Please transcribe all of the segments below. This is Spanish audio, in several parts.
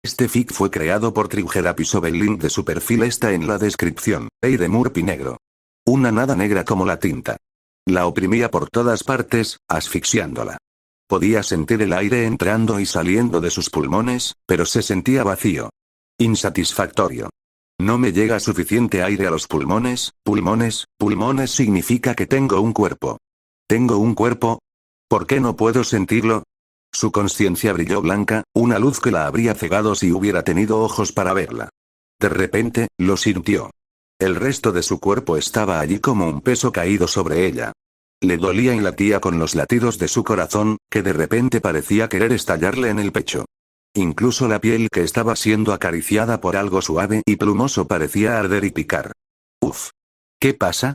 Este fic fue creado por Triceratops. El link de su perfil está en la descripción. Ey de Murphy negro. Una nada negra como la tinta. La oprimía por todas partes, asfixiándola. Podía sentir el aire entrando y saliendo de sus pulmones, pero se sentía vacío. Insatisfactorio. No me llega suficiente aire a los pulmones. Pulmones significa que tengo un cuerpo. ¿Tengo un cuerpo? ¿Por qué no puedo sentirlo? Su conciencia brilló blanca, una luz que la habría cegado si hubiera tenido ojos para verla. De repente, lo sintió. El resto de su cuerpo estaba allí como un peso caído sobre ella. Le dolía y latía con los latidos de su corazón, que de repente parecía querer estallarle en el pecho. Incluso la piel que estaba siendo acariciada por algo suave y plumoso parecía arder y picar. Uf. ¿Qué pasa?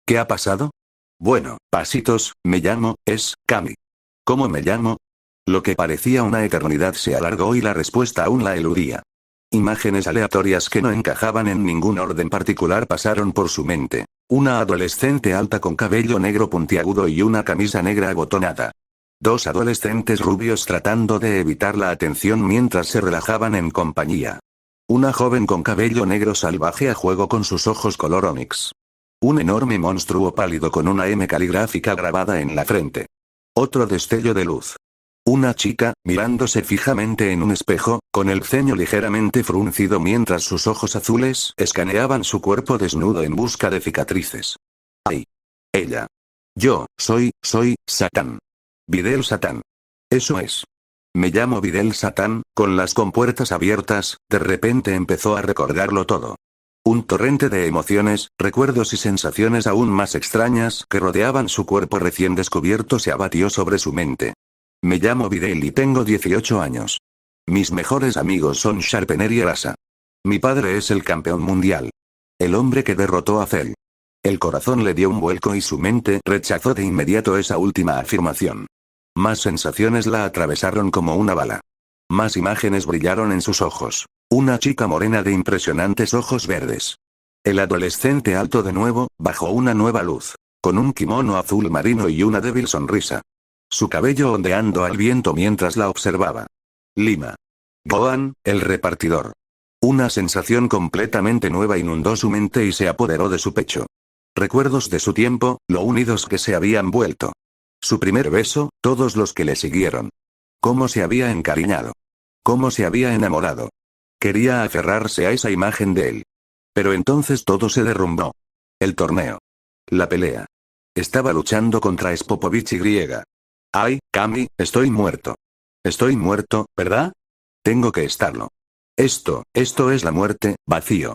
¿Qué ha pasado? Bueno, pasitos, me llamo, Cami. ¿Cómo me llamo? Lo que parecía una eternidad se alargó y la respuesta aún la eludía. Imágenes aleatorias que no encajaban en ningún orden particular pasaron por su mente. Una adolescente alta con cabello negro puntiagudo y una camisa negra abotonada. Dos adolescentes rubios tratando de evitar la atención mientras se relajaban en compañía. Una joven con cabello negro salvaje a juego con sus ojos color onix. Un enorme monstruo pálido con una M caligráfica grabada en la frente. Otro destello de luz. Una chica, mirándose fijamente en un espejo, con el ceño ligeramente fruncido mientras sus ojos azules escaneaban su cuerpo desnudo en busca de cicatrices. ¡Ay! Ella. Yo, soy Satán. Videl Satán. Eso es. Me llamo Videl Satán, con las compuertas abiertas, de repente empezó a recordarlo todo. Un torrente de emociones, recuerdos y sensaciones aún más extrañas que rodeaban su cuerpo recién descubierto se abatió sobre su mente. Me llamo Videl y tengo 18 años. Mis mejores amigos son Sharpener y Erasa. Mi padre es el campeón mundial. El hombre que derrotó a Cell. El corazón le dio un vuelco y su mente rechazó de inmediato esa última afirmación. Más sensaciones la atravesaron como una bala. Más imágenes brillaron en sus ojos. Una chica morena de impresionantes ojos verdes. El adolescente alto de nuevo, bajo una nueva luz. Con un kimono azul marino y una débil sonrisa. Su cabello ondeando al viento mientras la observaba. Lima. Gohan, el repartidor. Una sensación completamente nueva inundó su mente y se apoderó de su pecho. Recuerdos de su tiempo, lo unidos que se habían vuelto. Su primer beso, todos los que le siguieron. Cómo se había encariñado. Cómo se había enamorado. Quería aferrarse a esa imagen de él. Pero entonces todo se derrumbó. El torneo. La pelea. Estaba luchando contra Spopovich y. Ay, Cami, estoy muerto. Estoy muerto, ¿verdad? Tengo que estarlo. Esto es la muerte, vacío.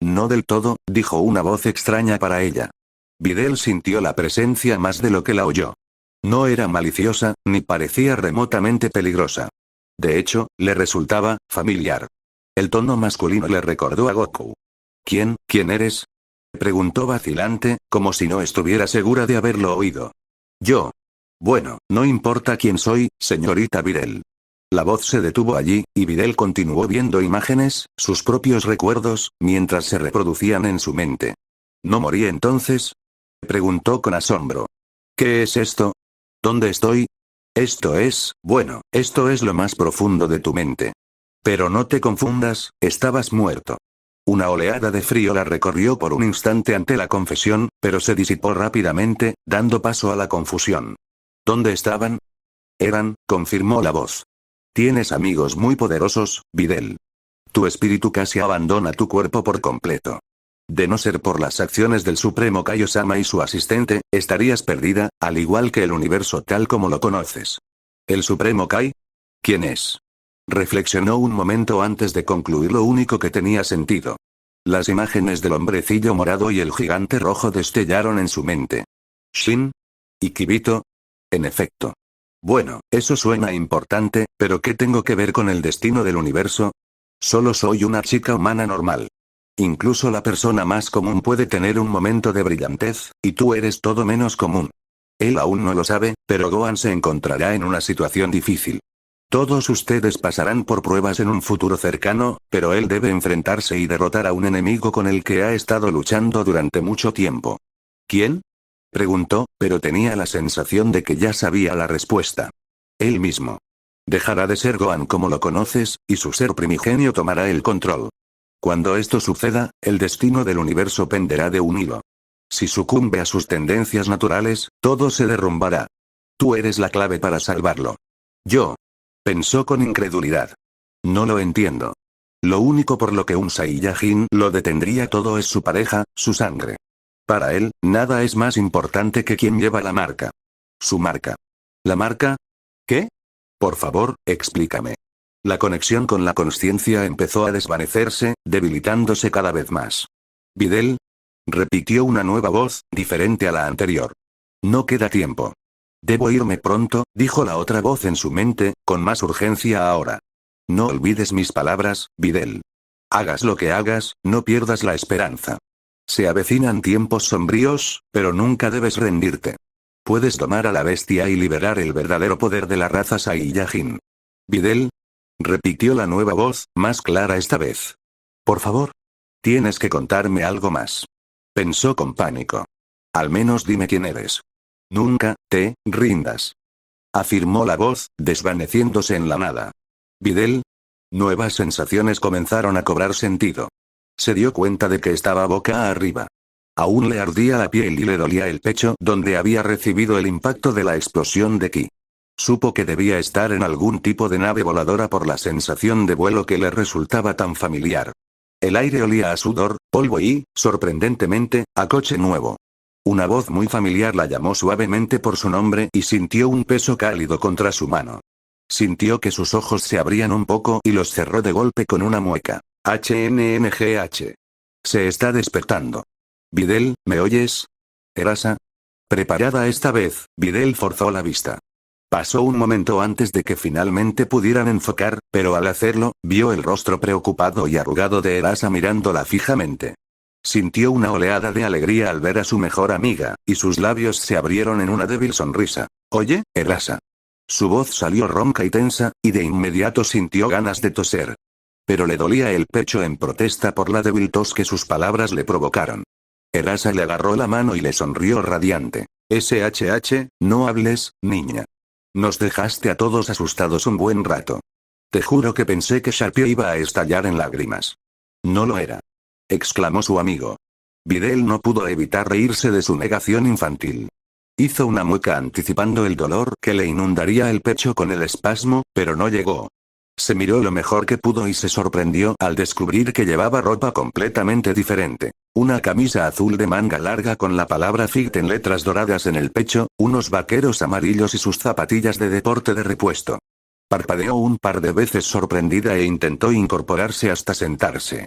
No del todo, dijo una voz extraña para ella. Videl sintió la presencia más de lo que la oyó. No era maliciosa, ni parecía remotamente peligrosa. De hecho, le resultaba familiar. El tono masculino le recordó a Goku. ¿Quién eres? Preguntó vacilante, como si no estuviera segura de haberlo oído. Yo. Bueno, no importa quién soy, señorita Videl. La voz se detuvo allí, y Videl continuó viendo imágenes, sus propios recuerdos, mientras se reproducían en su mente. ¿No morí entonces? Preguntó con asombro. ¿Qué es esto? ¿Dónde estoy? Esto es lo más profundo de tu mente. Pero no te confundas, estabas muerto. Una oleada de frío la recorrió por un instante ante la confesión, pero se disipó rápidamente, dando paso a la confusión. ¿Dónde estaban? Confirmó la voz. Tienes amigos muy poderosos, Videl. Tu espíritu casi abandona tu cuerpo por completo. De no ser por las acciones del Supremo Kaiosama y su asistente, estarías perdida, al igual que el universo tal como lo conoces. ¿El Supremo Kai? ¿Quién es? Reflexionó un momento antes de concluir lo único que tenía sentido. Las imágenes del hombrecillo morado y el gigante rojo destellaron en su mente. ¿Shin? ¿Y Kibito? En efecto. Bueno, eso suena importante, pero ¿qué tengo que ver con el destino del universo? Solo soy una chica humana normal. Incluso la persona más común puede tener un momento de brillantez, y tú eres todo menos común. Él aún no lo sabe, pero Gohan se encontrará en una situación difícil. Todos ustedes pasarán por pruebas en un futuro cercano, pero él debe enfrentarse y derrotar a un enemigo con el que ha estado luchando durante mucho tiempo. ¿Quién? Preguntó, pero tenía la sensación de que ya sabía la respuesta. Él mismo. Dejará de ser Gohan como lo conoces, y su ser primigenio tomará el control. Cuando esto suceda, el destino del universo penderá de un hilo. Si sucumbe a sus tendencias naturales, todo se derrumbará. Tú eres la clave para salvarlo. Yo. Pensó con incredulidad. No lo entiendo. Lo único por lo que un Saiyajin lo detendría todo es su pareja, su sangre. Para él, nada es más importante que quien lleva la marca. Su marca. ¿La marca? ¿Qué? Por favor, explícame. La conexión con la consciencia empezó a desvanecerse, debilitándose cada vez más. ¿Videl? Repitió una nueva voz, diferente a la anterior. No queda tiempo. Debo irme pronto, dijo la otra voz en su mente, con más urgencia ahora. No olvides mis palabras, Videl. Hagas lo que hagas, no pierdas la esperanza. Se avecinan tiempos sombríos, pero nunca debes rendirte. Puedes domar a la bestia y liberar el verdadero poder de la raza Saiyajin. ¿Videl? Repitió la nueva voz, más clara esta vez. Por favor. Tienes que contarme algo más. Pensó con pánico. Al menos dime quién eres. Nunca te rindas. Afirmó la voz, desvaneciéndose en la nada. ¿Videl? Nuevas sensaciones comenzaron a cobrar sentido. Se dio cuenta de que estaba boca arriba. Aún le ardía la piel y le dolía el pecho donde había recibido el impacto de la explosión de ki. Supo que debía estar en algún tipo de nave voladora por la sensación de vuelo que le resultaba tan familiar. El aire olía a sudor, polvo y, sorprendentemente, a coche nuevo. Una voz muy familiar la llamó suavemente por su nombre y sintió un peso cálido contra su mano. Sintió que sus ojos se abrían un poco y los cerró de golpe con una mueca. HNNGH. Se está despertando. Videl, ¿me oyes? ¿Erasa? Preparada esta vez, Videl forzó la vista. Pasó un momento antes de que finalmente pudieran enfocar, pero al hacerlo, vio el rostro preocupado y arrugado de Erasa mirándola fijamente. Sintió una oleada de alegría al ver a su mejor amiga, y sus labios se abrieron en una débil sonrisa. Oye, Erasa. Su voz salió ronca y tensa, y de inmediato sintió ganas de toser. Pero le dolía el pecho en protesta por la débil tos que sus palabras le provocaron. Erasa le agarró la mano y le sonrió radiante. SHH, no hables, niña. Nos dejaste a todos asustados un buen rato. Te juro que pensé que Sharpie iba a estallar en lágrimas. No lo era. Exclamó su amigo. Videl no pudo evitar reírse de su negación infantil. Hizo una mueca anticipando el dolor que le inundaría el pecho con el espasmo, pero no llegó. Se miró lo mejor que pudo y se sorprendió al descubrir que llevaba ropa completamente diferente. Una camisa azul de manga larga con la palabra FIT en letras doradas en el pecho, unos vaqueros amarillos y sus zapatillas de deporte de repuesto. Parpadeó un par de veces sorprendida e intentó incorporarse hasta sentarse.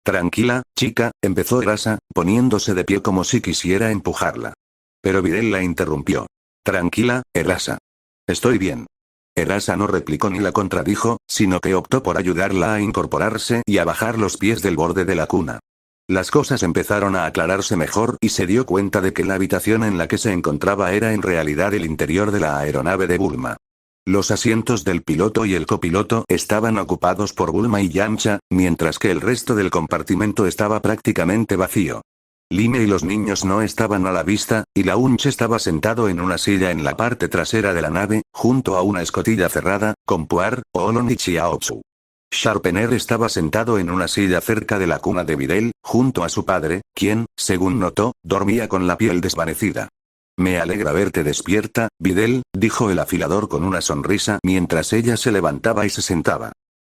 Tranquila, chica, empezó Erasa, poniéndose de pie como si quisiera empujarla. Pero Videl la interrumpió. Tranquila, Erasa. Estoy bien. Erasa no replicó ni la contradijo, sino que optó por ayudarla a incorporarse y a bajar los pies del borde de la cuna. Las cosas empezaron a aclararse mejor y se dio cuenta de que la habitación en la que se encontraba era en realidad el interior de la aeronave de Bulma. Los asientos del piloto y el copiloto estaban ocupados por Bulma y Yamcha, mientras que el resto del compartimento estaba prácticamente vacío. Lime y los niños no estaban a la vista, y la Unch estaba sentado en una silla en la parte trasera de la nave, junto a una escotilla cerrada, con Puar, Olon y Chiaotzu. Sharpener estaba sentado en una silla cerca de la cuna de Videl, junto a su padre, quien, según notó, dormía con la piel desvanecida. Me alegra verte despierta, Videl, dijo el afilador con una sonrisa mientras ella se levantaba y se sentaba.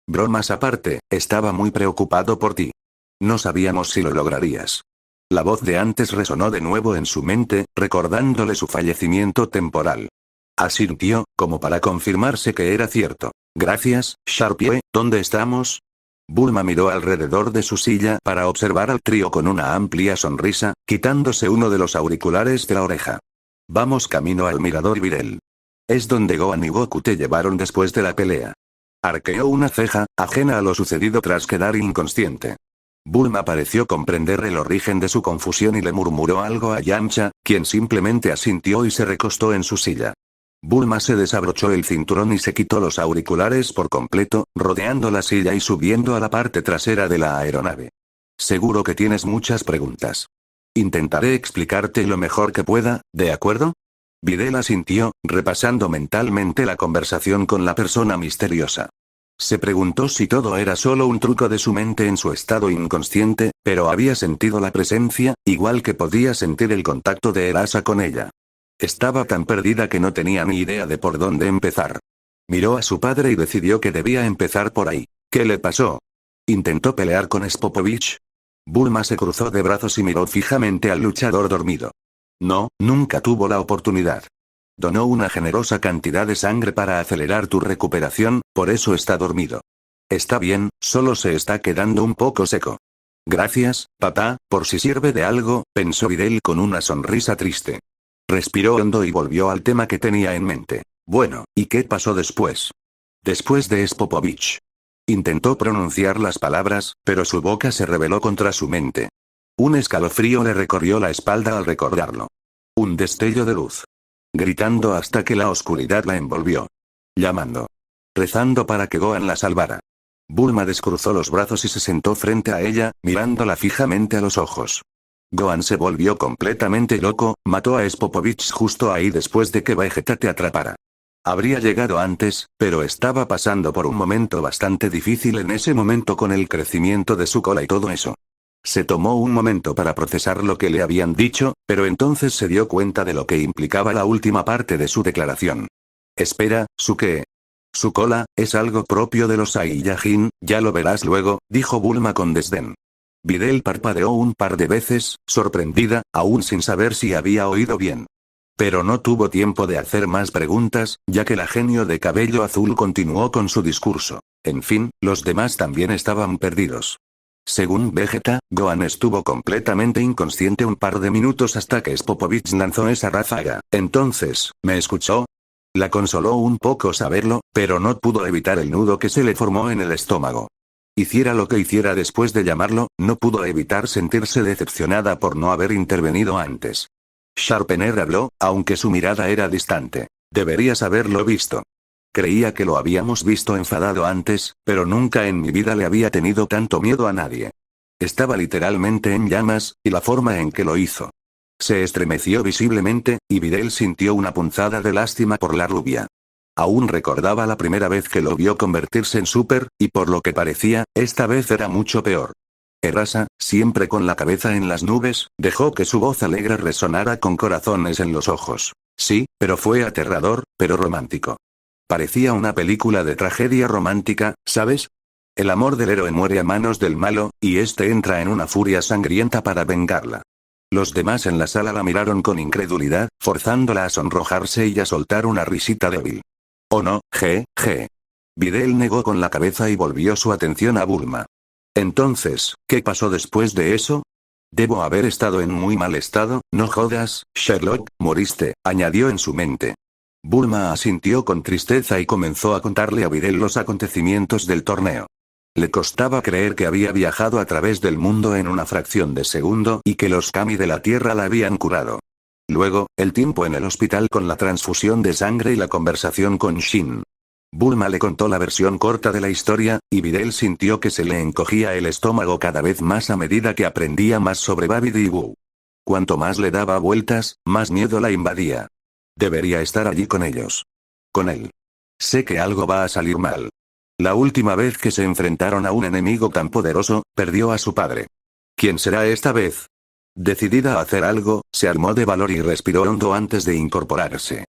Bromas aparte, estaba muy preocupado por ti. No sabíamos si lo lograrías. La voz de antes resonó de nuevo en su mente, recordándole su fallecimiento temporal. Asintió, como para confirmarse que era cierto. Gracias, Sharpie, ¿dónde estamos? Bulma miró alrededor de su silla para observar al trío con una amplia sonrisa, quitándose uno de los auriculares de la oreja. Vamos camino al mirador Videl. Es donde Gohan y Goku te llevaron después de la pelea. Arqueó una ceja, ajena a lo sucedido tras quedar inconsciente. Bulma pareció comprender el origen de su confusión y le murmuró algo a Yamcha, quien simplemente asintió y se recostó en su silla. Bulma se desabrochó el cinturón y se quitó los auriculares por completo, rodeando la silla y subiendo a la parte trasera de la aeronave. Seguro que tienes muchas preguntas. Intentaré explicarte lo mejor que pueda, ¿de acuerdo? Videl asintió, repasando mentalmente la conversación con la persona misteriosa. Se preguntó si todo era solo un truco de su mente en su estado inconsciente, pero había sentido la presencia, igual que podía sentir el contacto de Erasa con ella. Estaba tan perdida que no tenía ni idea de por dónde empezar. Miró a su padre y decidió que debía empezar por ahí. ¿Qué le pasó? ¿Intentó pelear con Spopovich? Bulma se cruzó de brazos y miró fijamente al luchador dormido. No, nunca tuvo la oportunidad. Donó una generosa cantidad de sangre para acelerar tu recuperación, por eso está dormido. Está bien, solo se está quedando un poco seco. Gracias, papá, por si sirve de algo, pensó Videl con una sonrisa triste. Respiró hondo y volvió al tema que tenía en mente. Bueno, ¿y qué pasó después? Después de Spopovich. Intentó pronunciar las palabras, pero su boca se rebeló contra su mente. Un escalofrío le recorrió la espalda al recordarlo. Un destello de luz. Gritando hasta que la oscuridad la envolvió. Llamando. Rezando para que Gohan la salvara. Bulma descruzó los brazos y se sentó frente a ella, mirándola fijamente a los ojos. Gohan se volvió completamente loco, mató a Spopovich justo ahí después de que Vegeta te atrapara. Habría llegado antes, pero estaba pasando por un momento bastante difícil en ese momento con el crecimiento de su cola y todo eso. Se tomó un momento para procesar lo que le habían dicho, pero entonces se dio cuenta de lo que implicaba la última parte de su declaración. Espera, ¿su qué? Su cola, es algo propio de los Saiyajin, ya lo verás luego, dijo Bulma con desdén. Videl parpadeó un par de veces, sorprendida, aún sin saber si había oído bien. Pero no tuvo tiempo de hacer más preguntas, ya que la genio de cabello azul continuó con su discurso. En fin, los demás también estaban perdidos. Según Vegeta, Gohan estuvo completamente inconsciente un par de minutos hasta que Spopovich lanzó esa ráfaga. Entonces, ¿me escuchó? La consoló un poco saberlo, pero no pudo evitar el nudo que se le formó en el estómago. Hiciera lo que hiciera después de llamarlo, no pudo evitar sentirse decepcionada por no haber intervenido antes. Sharpener habló, aunque su mirada era distante. Deberías haberlo visto. Creía que lo habíamos visto enfadado antes, pero nunca en mi vida le había tenido tanto miedo a nadie. Estaba literalmente en llamas, y la forma en que lo hizo. Se estremeció visiblemente, y Videl sintió una punzada de lástima por la rubia. Aún recordaba la primera vez que lo vio convertirse en Super, y por lo que parecía, esta vez era mucho peor. Erasa, siempre con la cabeza en las nubes, dejó que su voz alegre resonara con corazones en los ojos. Sí, pero fue aterrador, pero romántico. Parecía una película de tragedia romántica, ¿sabes? El amor del héroe muere a manos del malo, y este entra en una furia sangrienta para vengarla. Los demás en la sala la miraron con incredulidad, forzándola a sonrojarse y a soltar una risita débil. Oh no, Videl negó con la cabeza y volvió su atención a Bulma. Entonces, ¿qué pasó después de eso? Debo haber estado en muy mal estado, no jodas, Sherlock, moriste, añadió en su mente. Bulma asintió con tristeza y comenzó a contarle a Videl los acontecimientos del torneo. Le costaba creer que había viajado a través del mundo en una fracción de segundo y que los kami de la Tierra la habían curado. Luego, el tiempo en el hospital con la transfusión de sangre y la conversación con Shin. Bulma le contó la versión corta de la historia, y Videl sintió que se le encogía el estómago cada vez más a medida que aprendía más sobre Babidi y Wu. Cuanto más le daba vueltas, más miedo la invadía. Debería estar allí con ellos. Con él. Sé que algo va a salir mal. La última vez que se enfrentaron a un enemigo tan poderoso, perdió a su padre. ¿Quién será esta vez? Decidida a hacer algo, se armó de valor y respiró hondo antes de incorporarse.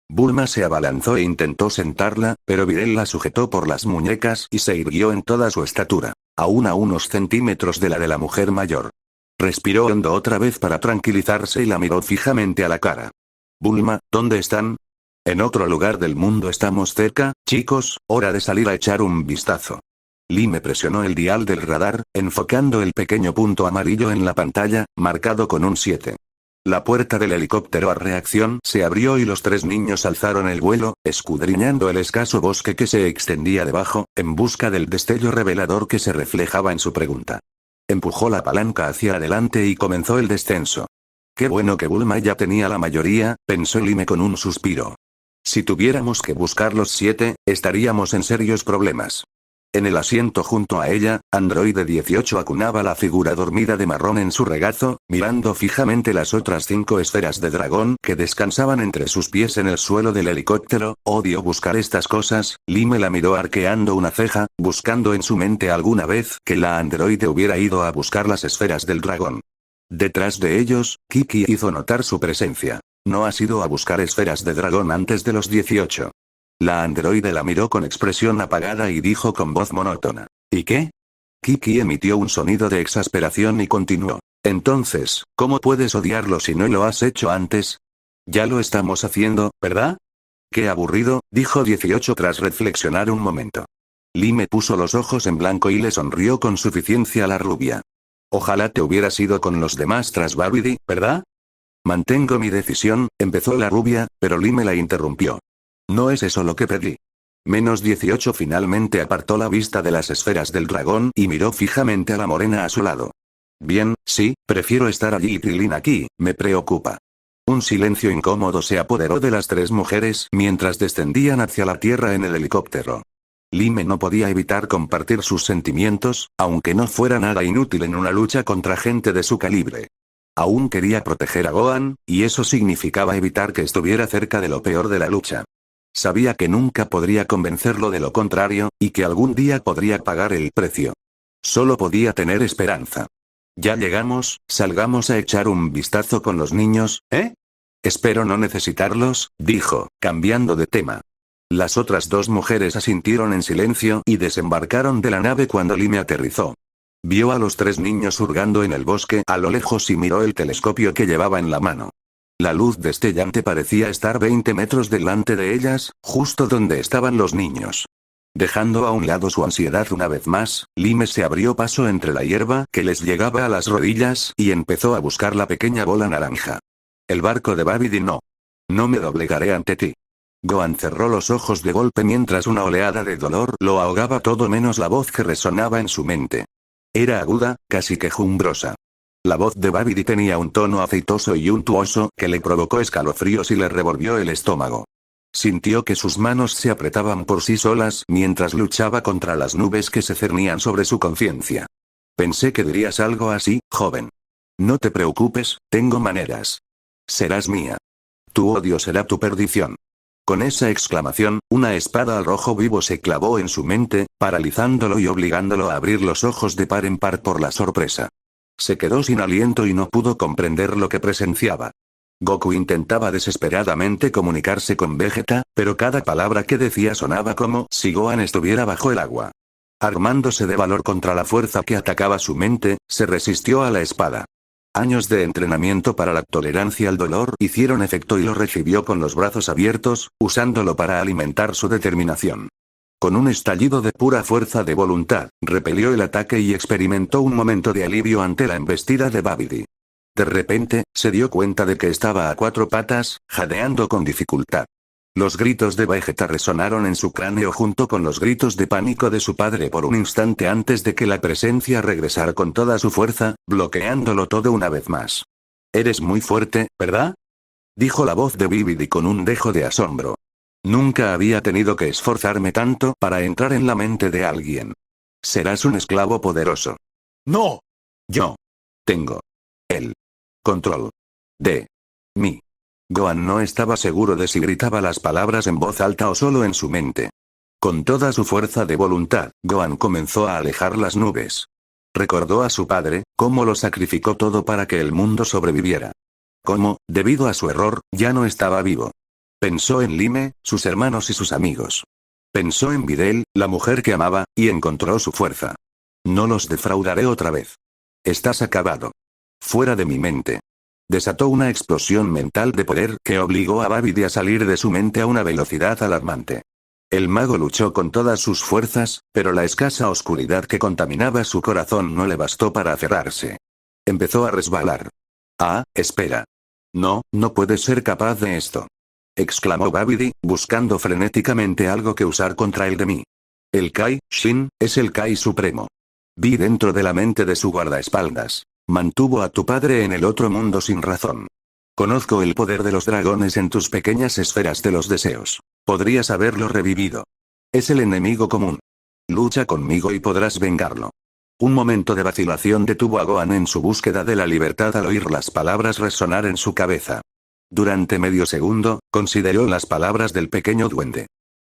Bulma se abalanzó e intentó sentarla, pero Videl la sujetó por las muñecas y se irguió en toda su estatura, aún a unos centímetros de la mujer mayor. Respiró hondo otra vez para tranquilizarse y la miró fijamente a la cara. Bulma, ¿dónde están? En otro lugar del mundo estamos cerca, chicos, hora de salir a echar un vistazo. Lime presionó el dial del radar, enfocando el pequeño punto amarillo en la pantalla, marcado con un 7. La puerta del helicóptero a reacción se abrió y los tres niños alzaron el vuelo, escudriñando el escaso bosque que se extendía debajo, en busca del destello revelador que se reflejaba en su pregunta. Empujó la palanca hacia adelante y comenzó el descenso. Qué bueno que Bulma ya tenía la mayoría, pensó Lime con un suspiro. Si tuviéramos que buscar los 7, estaríamos en serios problemas. En el asiento junto a ella, Androide 18 acunaba la figura dormida de marrón en su regazo, mirando fijamente las otras 5 esferas de dragón que descansaban entre sus pies en el suelo del helicóptero. Odio buscar estas cosas. Lime la miró arqueando una ceja, buscando en su mente alguna vez que la androide hubiera ido a buscar las esferas del dragón. Detrás de ellos, Kiki hizo notar su presencia. No has ido a buscar esferas de dragón antes de los 18. La androide la miró con expresión apagada y dijo con voz monótona. ¿Y qué? Kiki emitió un sonido de exasperación y continuó. Entonces, ¿cómo puedes odiarlo si no lo has hecho antes? Ya lo estamos haciendo, ¿verdad? Qué aburrido, dijo 18 tras reflexionar un momento. Lime puso los ojos en blanco y le sonrió con suficiencia a la rubia. Ojalá te hubieras ido con los demás tras Babidi, ¿verdad? Mantengo mi decisión, empezó la rubia, pero Lime la interrumpió. No es eso lo que pedí. Menos 18 finalmente apartó la vista de las esferas del dragón y miró fijamente a la morena a su lado. Bien, sí, prefiero estar allí y Krilin aquí, me preocupa. Un silencio incómodo se apoderó de las 3 mujeres mientras descendían hacia la tierra en el helicóptero. Lime no podía evitar compartir sus sentimientos, aunque no fuera nada inútil en una lucha contra gente de su calibre. Aún quería proteger a Gohan, y eso significaba evitar que estuviera cerca de lo peor de la lucha. Sabía que nunca podría convencerlo de lo contrario, y que algún día podría pagar el precio. Solo podía tener esperanza. Ya llegamos, salgamos a echar un vistazo con los niños, ¿eh? Espero no necesitarlos, dijo, cambiando de tema. Las otras 2 mujeres asintieron en silencio y desembarcaron de la nave cuando Lime aterrizó. Vio a los 3 niños hurgando en el bosque a lo lejos y miró el telescopio que llevaba en la mano. La luz destellante parecía estar 20 metros delante de ellas, justo donde estaban los niños. Dejando a un lado su ansiedad una vez más, Lime se abrió paso entre la hierba que les llegaba a las rodillas y empezó a buscar la pequeña bola naranja. El barco de Babidi no. No me doblegaré ante ti. Gohan cerró los ojos de golpe mientras una oleada de dolor lo ahogaba todo menos la voz que resonaba en su mente. Era aguda, casi quejumbrosa. La voz de Babidi tenía un tono aceitoso y untuoso que le provocó escalofríos y le revolvió el estómago. Sintió que sus manos se apretaban por sí solas mientras luchaba contra las nubes que se cernían sobre su conciencia. Pensé que dirías algo así, joven. No te preocupes, tengo maneras. Serás mía. Tu odio será tu perdición. Con esa exclamación, una espada al rojo vivo se clavó en su mente, paralizándolo y obligándolo a abrir los ojos de par en par por la sorpresa. Se quedó sin aliento y no pudo comprender lo que presenciaba. Goku intentaba desesperadamente comunicarse con Vegeta, pero cada palabra que decía sonaba como si Gohan estuviera bajo el agua. Armándose de valor contra la fuerza que atacaba su mente, se resistió a la espada. Años de entrenamiento para la tolerancia al dolor hicieron efecto y lo recibió con los brazos abiertos, usándolo para alimentar su determinación. Con un estallido de pura fuerza de voluntad, repelió el ataque y experimentó un momento de alivio ante la embestida de Babidi. De repente, se dio cuenta de que estaba a 4 patas, jadeando con dificultad. Los gritos de Vegeta resonaron en su cráneo junto con los gritos de pánico de su padre por un instante antes de que la presencia regresara con toda su fuerza, bloqueándolo todo una vez más. Eres muy fuerte, ¿verdad? Dijo la voz de Babidi con un dejo de asombro. Nunca había tenido que esforzarme tanto para entrar en la mente de alguien. Serás un esclavo poderoso. ¡No! Yo tengo el control de mí. Gohan no estaba seguro de si gritaba las palabras en voz alta o solo en su mente. Con toda su fuerza de voluntad, Gohan comenzó a alejar las nubes. Recordó a su padre, cómo lo sacrificó todo para que el mundo sobreviviera. Cómo, debido a su error, ya no estaba vivo. Pensó en Lime, sus hermanos y sus amigos. Pensó en Videl, la mujer que amaba, y encontró su fuerza. No los defraudaré otra vez. Estás acabado. Fuera de mi mente. Desató una explosión mental de poder que obligó a Babidi a salir de su mente a una velocidad alarmante. El mago luchó con todas sus fuerzas, pero la escasa oscuridad que contaminaba su corazón no le bastó para aferrarse. Empezó a resbalar. Ah, espera. No, no puedes ser capaz de esto. Exclamó Babidi, buscando frenéticamente algo que usar contra el de mí. El Kai, Shin, es el Kai supremo. Vi dentro de la mente de su guardaespaldas. Mantuvo a tu padre en el otro mundo sin razón. Conozco el poder de los dragones en tus pequeñas esferas de los deseos. Podrías haberlo revivido. Es el enemigo común. Lucha conmigo y podrás vengarlo. Un momento de vacilación detuvo a Gohan en su búsqueda de la libertad al oír las palabras resonar en su cabeza. Durante medio segundo, consideró las palabras del pequeño duende.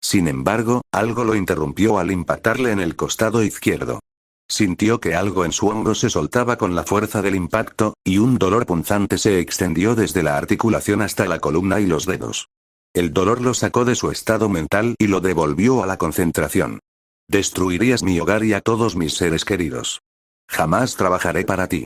Sin embargo, algo lo interrumpió al impactarle en el costado izquierdo. Sintió que algo en su hombro se soltaba con la fuerza del impacto, y un dolor punzante se extendió desde la articulación hasta la columna y los dedos. El dolor lo sacó de su estado mental y lo devolvió a la concentración. Destruirías mi hogar y a todos mis seres queridos. Jamás trabajaré para ti.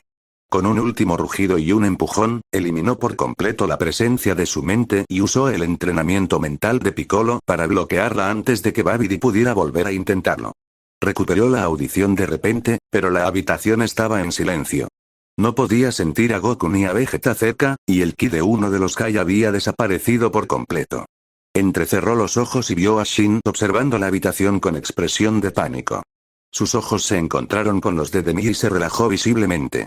Con un último rugido y un empujón, eliminó por completo la presencia de su mente y usó el entrenamiento mental de Piccolo para bloquearla antes de que Babidi pudiera volver a intentarlo. Recuperó la audición de repente, pero la habitación estaba en silencio. No podía sentir a Goku ni a Vegeta cerca, y el ki de uno de los Kai había desaparecido por completo. Entrecerró los ojos y vio a Shin observando la habitación con expresión de pánico. Sus ojos se encontraron con los de Demi y se relajó visiblemente.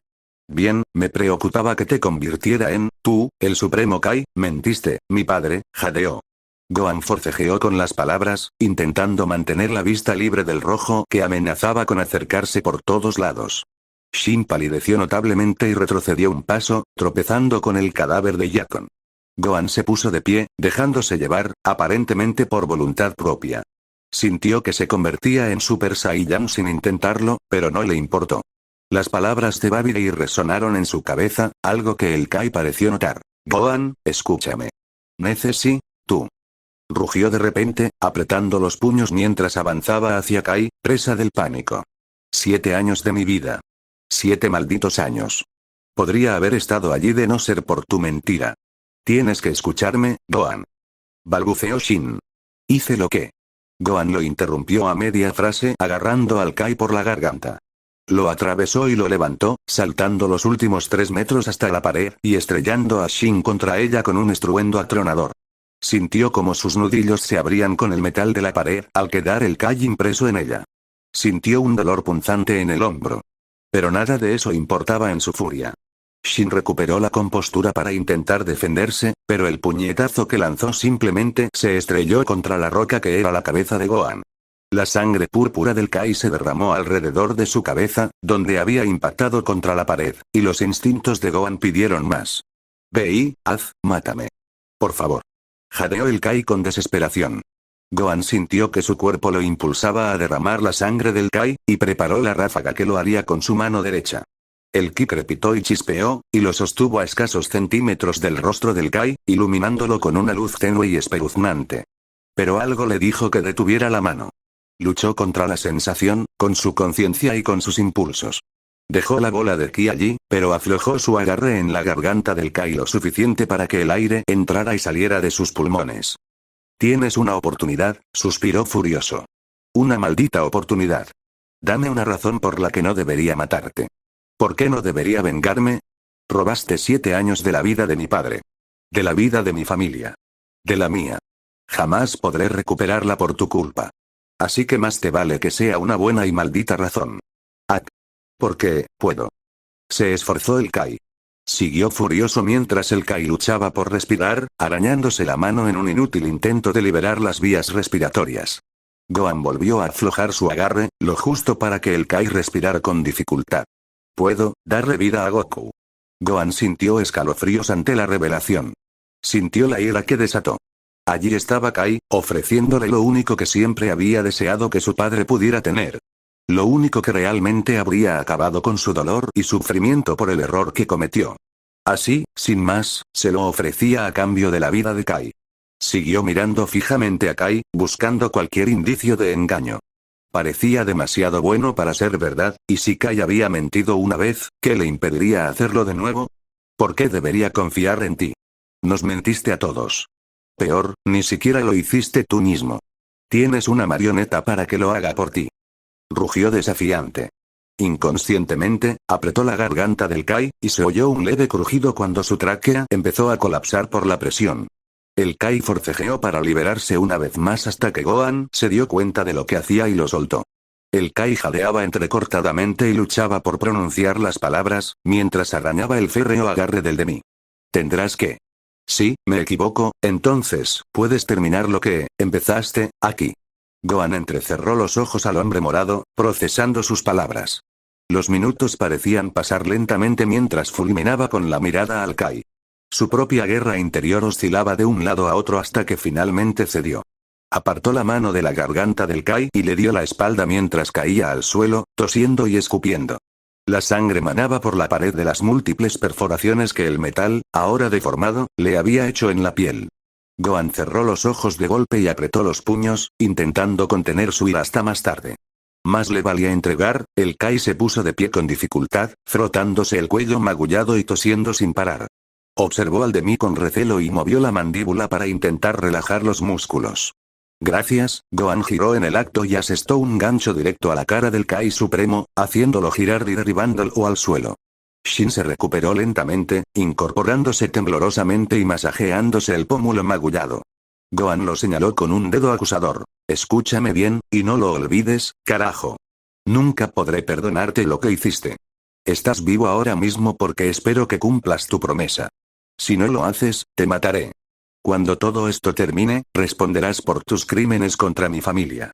Bien, me preocupaba que te convirtiera en, tú, el Supremo Kai, mentiste, mi padre, jadeó. Gohan forcejeó con las palabras, intentando mantener la vista libre del rojo que amenazaba con acercarse por todos lados. Shin palideció notablemente y retrocedió un paso, tropezando con el cadáver de Yakon. Gohan se puso de pie, dejándose llevar, aparentemente por voluntad propia. Sintió que se convertía en Super Saiyan sin intentarlo, pero no le importó. Las palabras de Babidi resonaron en su cabeza, algo que el Kai pareció notar. Gohan, escúchame. Tú. Rugió de repente, apretando los puños mientras avanzaba hacia Kai, presa del pánico. 7 años de mi vida. 7 malditos años. Podría haber estado allí de no ser por tu mentira. Tienes que escucharme, Gohan. Balbuceó Shin. Hice lo que. Gohan lo interrumpió a media frase agarrando al Kai por la garganta. Lo atravesó y lo levantó, saltando los últimos 3 metros hasta la pared y estrellando a Shin contra ella con un estruendo atronador. Sintió como sus nudillos se abrían con el metal de la pared al quedar el Kai impreso en ella. Sintió un dolor punzante en el hombro. Pero nada de eso importaba en su furia. Shin recuperó la compostura para intentar defenderse, pero el puñetazo que lanzó simplemente se estrelló contra la roca que era la cabeza de Gohan. La sangre púrpura del Kai se derramó alrededor de su cabeza, donde había impactado contra la pared, y los instintos de Gohan pidieron más. Ve y, mátame. Por favor. Jadeó el Kai con desesperación. Gohan sintió que su cuerpo lo impulsaba a derramar la sangre del Kai, y preparó la ráfaga que lo haría con su mano derecha. El ki crepitó y chispeó, y lo sostuvo a escasos centímetros del rostro del Kai, iluminándolo con una luz tenue y espeluznante. Pero algo le dijo que detuviera la mano. Luchó contra la sensación, con su conciencia y con sus impulsos. Dejó la bola de ki allí, pero aflojó su agarre en la garganta del Kai lo suficiente para que el aire entrara y saliera de sus pulmones. Tienes una oportunidad, suspiró furioso. Una maldita oportunidad. Dame una razón por la que no debería matarte. ¿Por qué no debería vengarme? Robaste 7 años de la vida de mi padre. De la vida de mi familia. De la mía. Jamás podré recuperarla por tu culpa. Así que más te vale que sea una buena y maldita razón. Porque, puedo. Se esforzó el Kai. Siguió furioso mientras el Kai luchaba por respirar, arañándose la mano en un inútil intento de liberar las vías respiratorias. Gohan volvió a aflojar su agarre, lo justo para que el Kai respirara con dificultad. Puedo darle vida a Goku. Gohan sintió escalofríos ante la revelación. Sintió la ira que desató. Allí estaba Kai, ofreciéndole lo único que siempre había deseado que su padre pudiera tener. Lo único que realmente habría acabado con su dolor y sufrimiento por el error que cometió. Así, sin más, se lo ofrecía a cambio de la vida de Kai. Siguió mirando fijamente a Kai, buscando cualquier indicio de engaño. Parecía demasiado bueno para ser verdad, y si Kai había mentido una vez, ¿qué le impediría hacerlo de nuevo? ¿Por qué debería confiar en ti? Nos mentiste a todos. Peor, ni siquiera lo hiciste tú mismo. Tienes una marioneta para que lo haga por ti. Rugió desafiante. Inconscientemente, apretó la garganta del Kai, y se oyó un leve crujido cuando su tráquea empezó a colapsar por la presión. El Kai forcejeó para liberarse una vez más hasta que Gohan se dio cuenta de lo que hacía y lo soltó. El Kai jadeaba entrecortadamente y luchaba por pronunciar las palabras, mientras arañaba el férreo agarre del Demi. Tendrás que. Sí, me equivoco, entonces, puedes terminar lo que empezaste, aquí. Gohan entrecerró los ojos al hombre morado, procesando sus palabras. Los minutos parecían pasar lentamente mientras fulminaba con la mirada al Kai. Su propia guerra interior oscilaba de un lado a otro hasta que finalmente cedió. Apartó la mano de la garganta del Kai y le dio la espalda mientras caía al suelo, tosiendo y escupiendo. La sangre manaba por la pared de las múltiples perforaciones que el metal, ahora deformado, le había hecho en la piel. Gohan cerró los ojos de golpe y apretó los puños, intentando contener su ira hasta más tarde. Más le valía entregar. El Kai se puso de pie con dificultad, frotándose el cuello magullado y tosiendo sin parar. Observó al Demi con recelo y movió la mandíbula para intentar relajar los músculos. Gracias. Gohan giró en el acto y asestó un gancho directo a la cara del Kai Supremo, haciéndolo girar y derribándolo al suelo. Shin se recuperó lentamente, incorporándose temblorosamente y masajeándose el pómulo magullado. Gohan lo señaló con un dedo acusador. Escúchame bien, y no lo olvides, carajo. Nunca podré perdonarte lo que hiciste. Estás vivo ahora mismo porque espero que cumplas tu promesa. Si no lo haces, te mataré. Cuando todo esto termine, responderás por tus crímenes contra mi familia.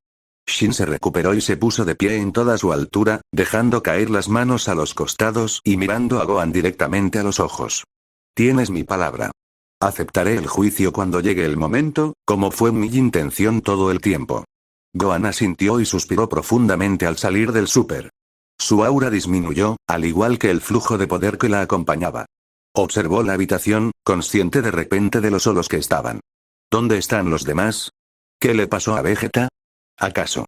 Shin se recuperó y se puso de pie en toda su altura, dejando caer las manos a los costados y mirando a Gohan directamente a los ojos. Tienes mi palabra. Aceptaré el juicio cuando llegue el momento, como fue mi intención todo el tiempo. Gohan asintió y suspiró profundamente al salir del súper. Su aura disminuyó, al igual que el flujo de poder que la acompañaba. Observó la habitación, consciente de repente de lo solos que estaban. ¿Dónde están los demás? ¿Qué le pasó a Vegeta? ¿Acaso?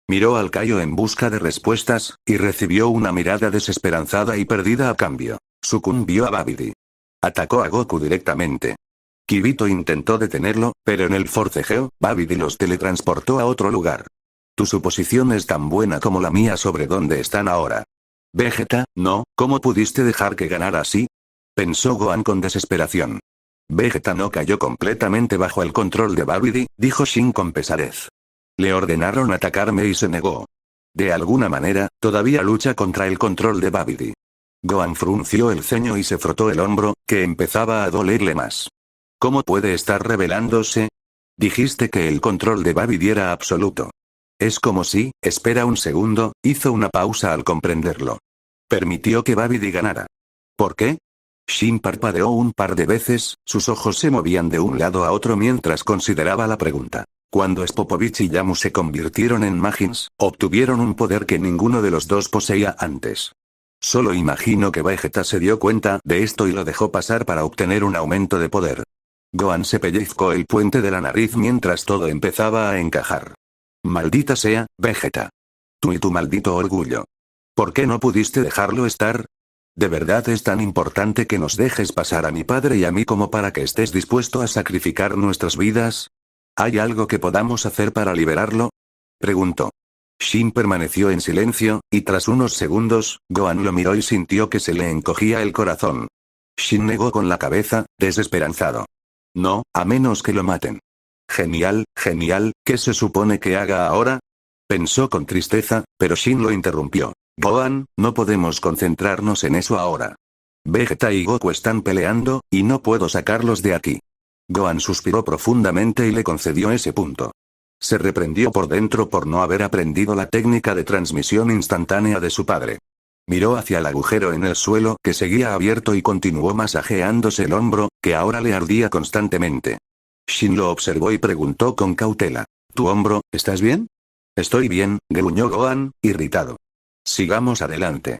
Miró al Kaio en busca de respuestas, y recibió una mirada desesperanzada y perdida a cambio. Sucumbió a Babidi. Atacó a Goku directamente. Kibito intentó detenerlo, pero en el forcejeo, Babidi los teletransportó a otro lugar. Tu suposición es tan buena como la mía sobre dónde están ahora. Vegeta, no, ¿cómo pudiste dejar que ganara así? Pensó Gohan con desesperación. Vegeta no cayó completamente bajo el control de Babidi, dijo Shin con pesadez. Le ordenaron atacarme y se negó. De alguna manera, todavía lucha contra el control de Babidi. Gohan frunció el ceño y se frotó el hombro, que empezaba a dolerle más. ¿Cómo puede estar rebelándose? Dijiste que el control de Babidi era absoluto. Es como si, espera un segundo, hizo una pausa al comprenderlo. Permitió que Babidi ganara. ¿Por qué? Shin parpadeó un par de veces, sus ojos se movían de un lado a otro mientras consideraba la pregunta. Cuando Spopovich y Yamu se convirtieron en Majins, obtuvieron un poder que ninguno de los dos poseía antes. Solo imagino que Vegeta se dio cuenta de esto y lo dejó pasar para obtener un aumento de poder. Gohan se pellizcó el puente de la nariz mientras todo empezaba a encajar. Maldita sea, Vegeta. Tú y tu maldito orgullo. ¿Por qué no pudiste dejarlo estar? ¿De verdad es tan importante que nos dejes pasar a mi padre y a mí como para que estés dispuesto a sacrificar nuestras vidas? ¿Hay algo que podamos hacer para liberarlo? Preguntó. Shin permaneció en silencio, y tras unos segundos, Gohan lo miró y sintió que se le encogía el corazón. Shin negó con la cabeza, desesperanzado. No, a menos que lo maten. Genial, genial, ¿qué se supone que haga ahora? Pensó con tristeza, pero Shin lo interrumpió. Gohan, no podemos concentrarnos en eso ahora. Vegeta y Goku están peleando, y no puedo sacarlos de aquí. Gohan suspiró profundamente y le concedió ese punto. Se reprendió por dentro por no haber aprendido la técnica de transmisión instantánea de su padre. Miró hacia el agujero en el suelo que seguía abierto y continuó masajeándose el hombro, que ahora le ardía constantemente. Shin lo observó y preguntó con cautela. ¿Tu hombro, estás bien? Estoy bien, gruñó Gohan, irritado. Sigamos adelante.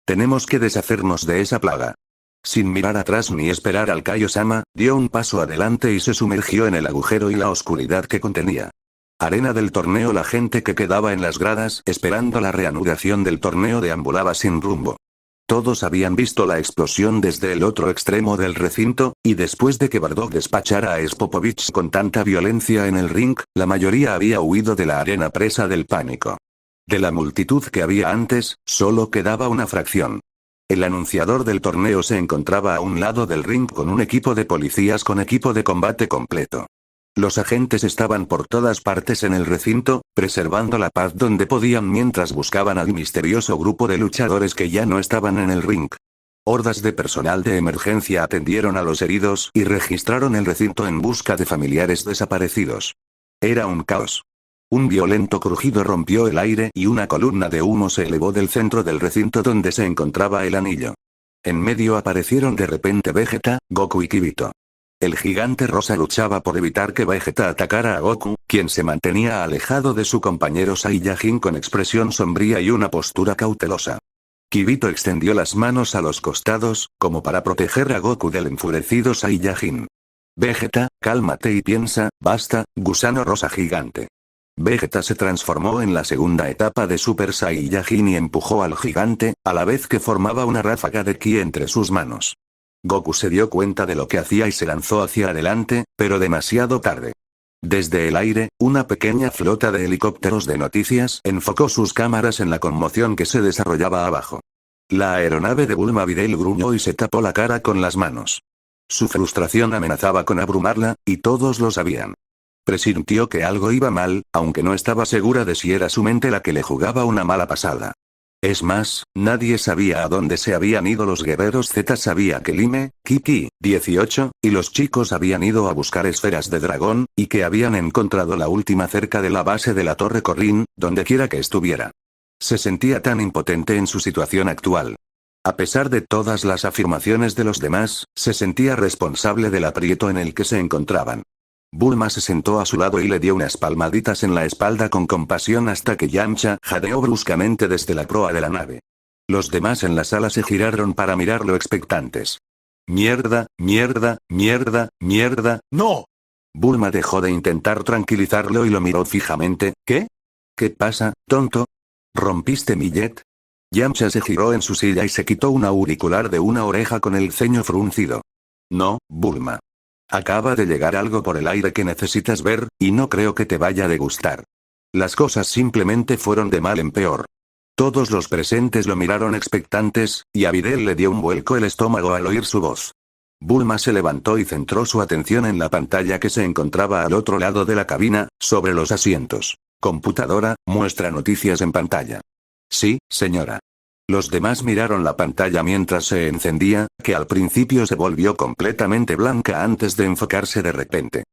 Tenemos que deshacernos de esa plaga. Sin mirar atrás ni esperar al Kaio-sama, dio un paso adelante y se sumergió en el agujero y la oscuridad que contenía. Arena del torneo. La gente que quedaba en las gradas esperando la reanudación del torneo deambulaba sin rumbo. Todos habían visto la explosión desde el otro extremo del recinto, y después de que Bardock despachara a Spopovich con tanta violencia en el ring, la mayoría había huido de la arena presa del pánico. De la multitud que había antes, solo quedaba una fracción. El anunciador del torneo se encontraba a un lado del ring con un equipo de policías con equipo de combate completo. Los agentes estaban por todas partes en el recinto, preservando la paz donde podían mientras buscaban al misterioso grupo de luchadores que ya no estaban en el ring. Hordas de personal de emergencia atendieron a los heridos y registraron el recinto en busca de familiares desaparecidos. Era un caos. Un violento crujido rompió el aire y una columna de humo se elevó del centro del recinto donde se encontraba el anillo. En medio aparecieron de repente Vegeta, Goku y Kibito. El gigante rosa luchaba por evitar que Vegeta atacara a Goku, quien se mantenía alejado de su compañero Saiyajin con expresión sombría y una postura cautelosa. Kibito extendió las manos a los costados, como para proteger a Goku del enfurecido Saiyajin. Vegeta, cálmate y piensa, basta, gusano rosa gigante. Vegeta se transformó en la segunda etapa de Super Saiyajin y empujó al gigante, a la vez que formaba una ráfaga de ki entre sus manos. Goku se dio cuenta de lo que hacía y se lanzó hacia adelante, pero demasiado tarde. Desde el aire, una pequeña flota de helicópteros de noticias enfocó sus cámaras en la conmoción que se desarrollaba abajo. La aeronave de Bulma Videl gruñó y se tapó la cara con las manos. Su frustración amenazaba con abrumarla, y todos lo sabían. Presintió que algo iba mal, aunque no estaba segura de si era su mente la que le jugaba una mala pasada. Es más, nadie sabía a dónde se habían ido los guerreros Z. Sabía que Lime, Kiki, 18, y los chicos habían ido a buscar esferas de dragón, y que habían encontrado la última cerca de la base de la Torre Corrin, donde quiera que estuviera. Se sentía tan impotente en su situación actual. A pesar de todas las afirmaciones de los demás, se sentía responsable del aprieto en el que se encontraban. Bulma se sentó a su lado y le dio unas palmaditas en la espalda con compasión hasta que Yamcha jadeó bruscamente desde la proa de la nave. Los demás en la sala se giraron para mirarlo expectantes. Mierda, mierda, mierda, mierda, ¡no! Bulma dejó de intentar tranquilizarlo y lo miró fijamente. ¿Qué? ¿Qué pasa, tonto? ¿Rompiste mi jet? Yamcha se giró en su silla y se quitó un auricular de una oreja con el ceño fruncido. No, Bulma. Acaba de llegar algo por el aire que necesitas ver, y no creo que te vaya a gustar. Las cosas simplemente fueron de mal en peor. Todos los presentes lo miraron expectantes, y a Videl le dio un vuelco el estómago al oír su voz. Bulma se levantó y centró su atención en la pantalla que se encontraba al otro lado de la cabina, sobre los asientos. Computadora, muestra noticias en pantalla. Sí, señora. Los demás miraron la pantalla mientras se encendía, que al principio se volvió completamente blanca antes de enfocarse de repente.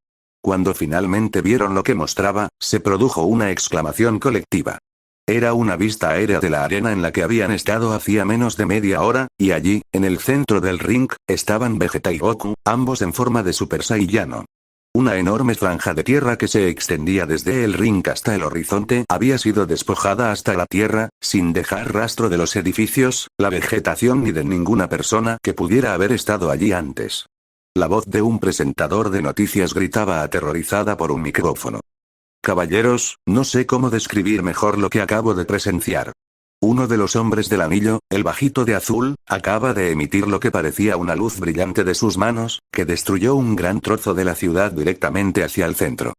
Cuando finalmente vieron lo que mostraba, se produjo una exclamación colectiva. Era una vista aérea de la arena en la que habían estado hacía menos de media hora, y allí, en el centro del ring, estaban Vegeta y Goku, ambos en forma de Super Saiyano. Una enorme franja de tierra que se extendía desde el ring hasta el horizonte había sido despojada hasta la tierra, sin dejar rastro de los edificios, la vegetación ni de ninguna persona que pudiera haber estado allí antes. La voz de un presentador de noticias gritaba aterrorizada por un micrófono. Caballeros, no sé cómo describir mejor lo que acabo de presenciar. Uno de los hombres del anillo, el bajito de azul, acaba de emitir lo que parecía una luz brillante de sus manos, que destruyó un gran trozo de la ciudad directamente hacia el centro.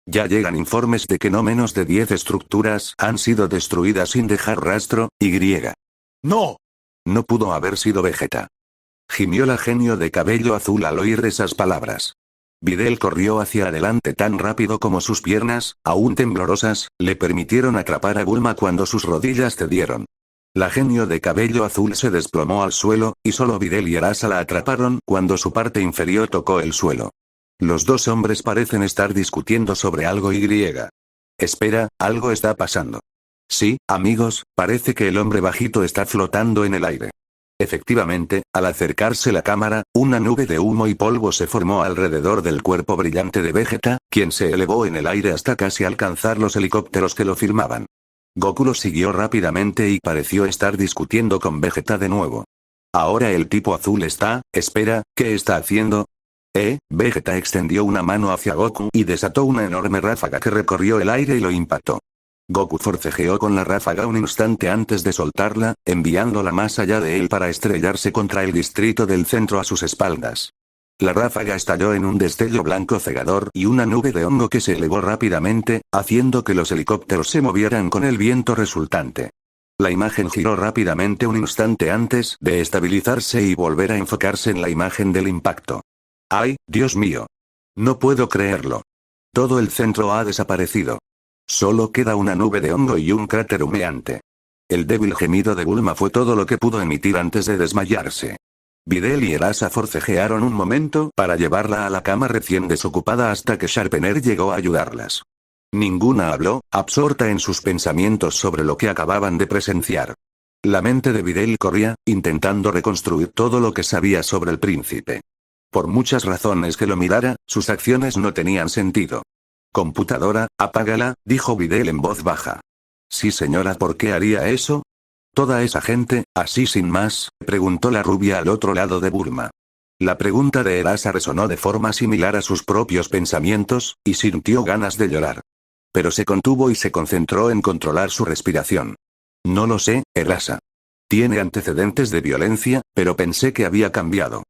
Ya llegan informes de que no menos de 10 estructuras han sido destruidas sin dejar rastro, y. ¡No! No pudo haber sido Vegeta. Gimió la genio de cabello azul al oír esas palabras. Videl corrió hacia adelante tan rápido como sus piernas, aún temblorosas, le permitieron atrapar a Bulma cuando sus rodillas cedieron. La genio de cabello azul se desplomó al suelo, y solo Videl y Arasa la atraparon cuando su parte inferior tocó el suelo. Los dos hombres parecen estar discutiendo sobre algo y. Espera, algo está pasando. Sí, amigos, parece que el hombre bajito está flotando en el aire. Efectivamente, al acercarse la cámara, una nube de humo y polvo se formó alrededor del cuerpo brillante de Vegeta, quien se elevó en el aire hasta casi alcanzar los helicópteros que lo filmaban. Goku lo siguió rápidamente y pareció estar discutiendo con Vegeta de nuevo. Ahora el tipo azul está, espera, ¿qué está haciendo? Vegeta extendió una mano hacia Goku y desató una enorme ráfaga que recorrió el aire y lo impactó. Goku forcejeó con la ráfaga un instante antes de soltarla, enviándola más allá de él para estrellarse contra el distrito del centro a sus espaldas. La ráfaga estalló en un destello blanco cegador y una nube de hongo que se elevó rápidamente, haciendo que los helicópteros se movieran con el viento resultante. La imagen giró rápidamente un instante antes de estabilizarse y volver a enfocarse en la imagen del impacto. ¡Ay, Dios mío! No puedo creerlo. Todo el centro ha desaparecido. Solo queda una nube de hongo y un cráter humeante. El débil gemido de Bulma fue todo lo que pudo emitir antes de desmayarse. Videl y Arasa forcejearon un momento para llevarla a la cama recién desocupada hasta que Sharpener llegó a ayudarlas. Ninguna habló, absorta en sus pensamientos sobre lo que acababan de presenciar. La mente de Videl corría, intentando reconstruir todo lo que sabía sobre el príncipe. Por muchas razones que lo mirara, sus acciones no tenían sentido. Computadora, apágala, dijo Videl en voz baja. Sí señora, ¿por qué haría eso? ¿Toda esa gente, así sin más? Preguntó la rubia al otro lado de Bulma. La pregunta de Erasa resonó de forma similar a sus propios pensamientos, y sintió ganas de llorar. Pero se contuvo y se concentró en controlar su respiración. No lo sé, Erasa. Tiene antecedentes de violencia, pero pensé que había cambiado.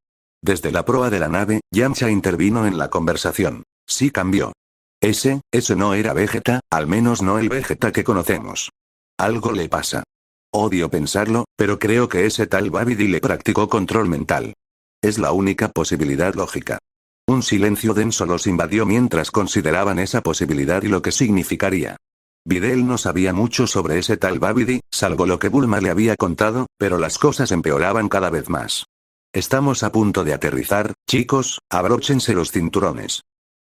Desde la proa de la nave, Yamcha intervino en la conversación. Sí cambió. Ese no era Vegeta, al menos no el Vegeta que conocemos. Algo le pasa. Odio pensarlo, pero creo que ese tal Babidi le practicó control mental. Es la única posibilidad lógica. Un silencio denso los invadió mientras consideraban esa posibilidad y lo que significaría. Videl no sabía mucho sobre ese tal Babidi, salvo lo que Bulma le había contado, pero las cosas empeoraban cada vez más. Estamos a punto de aterrizar, chicos, abróchense los cinturones.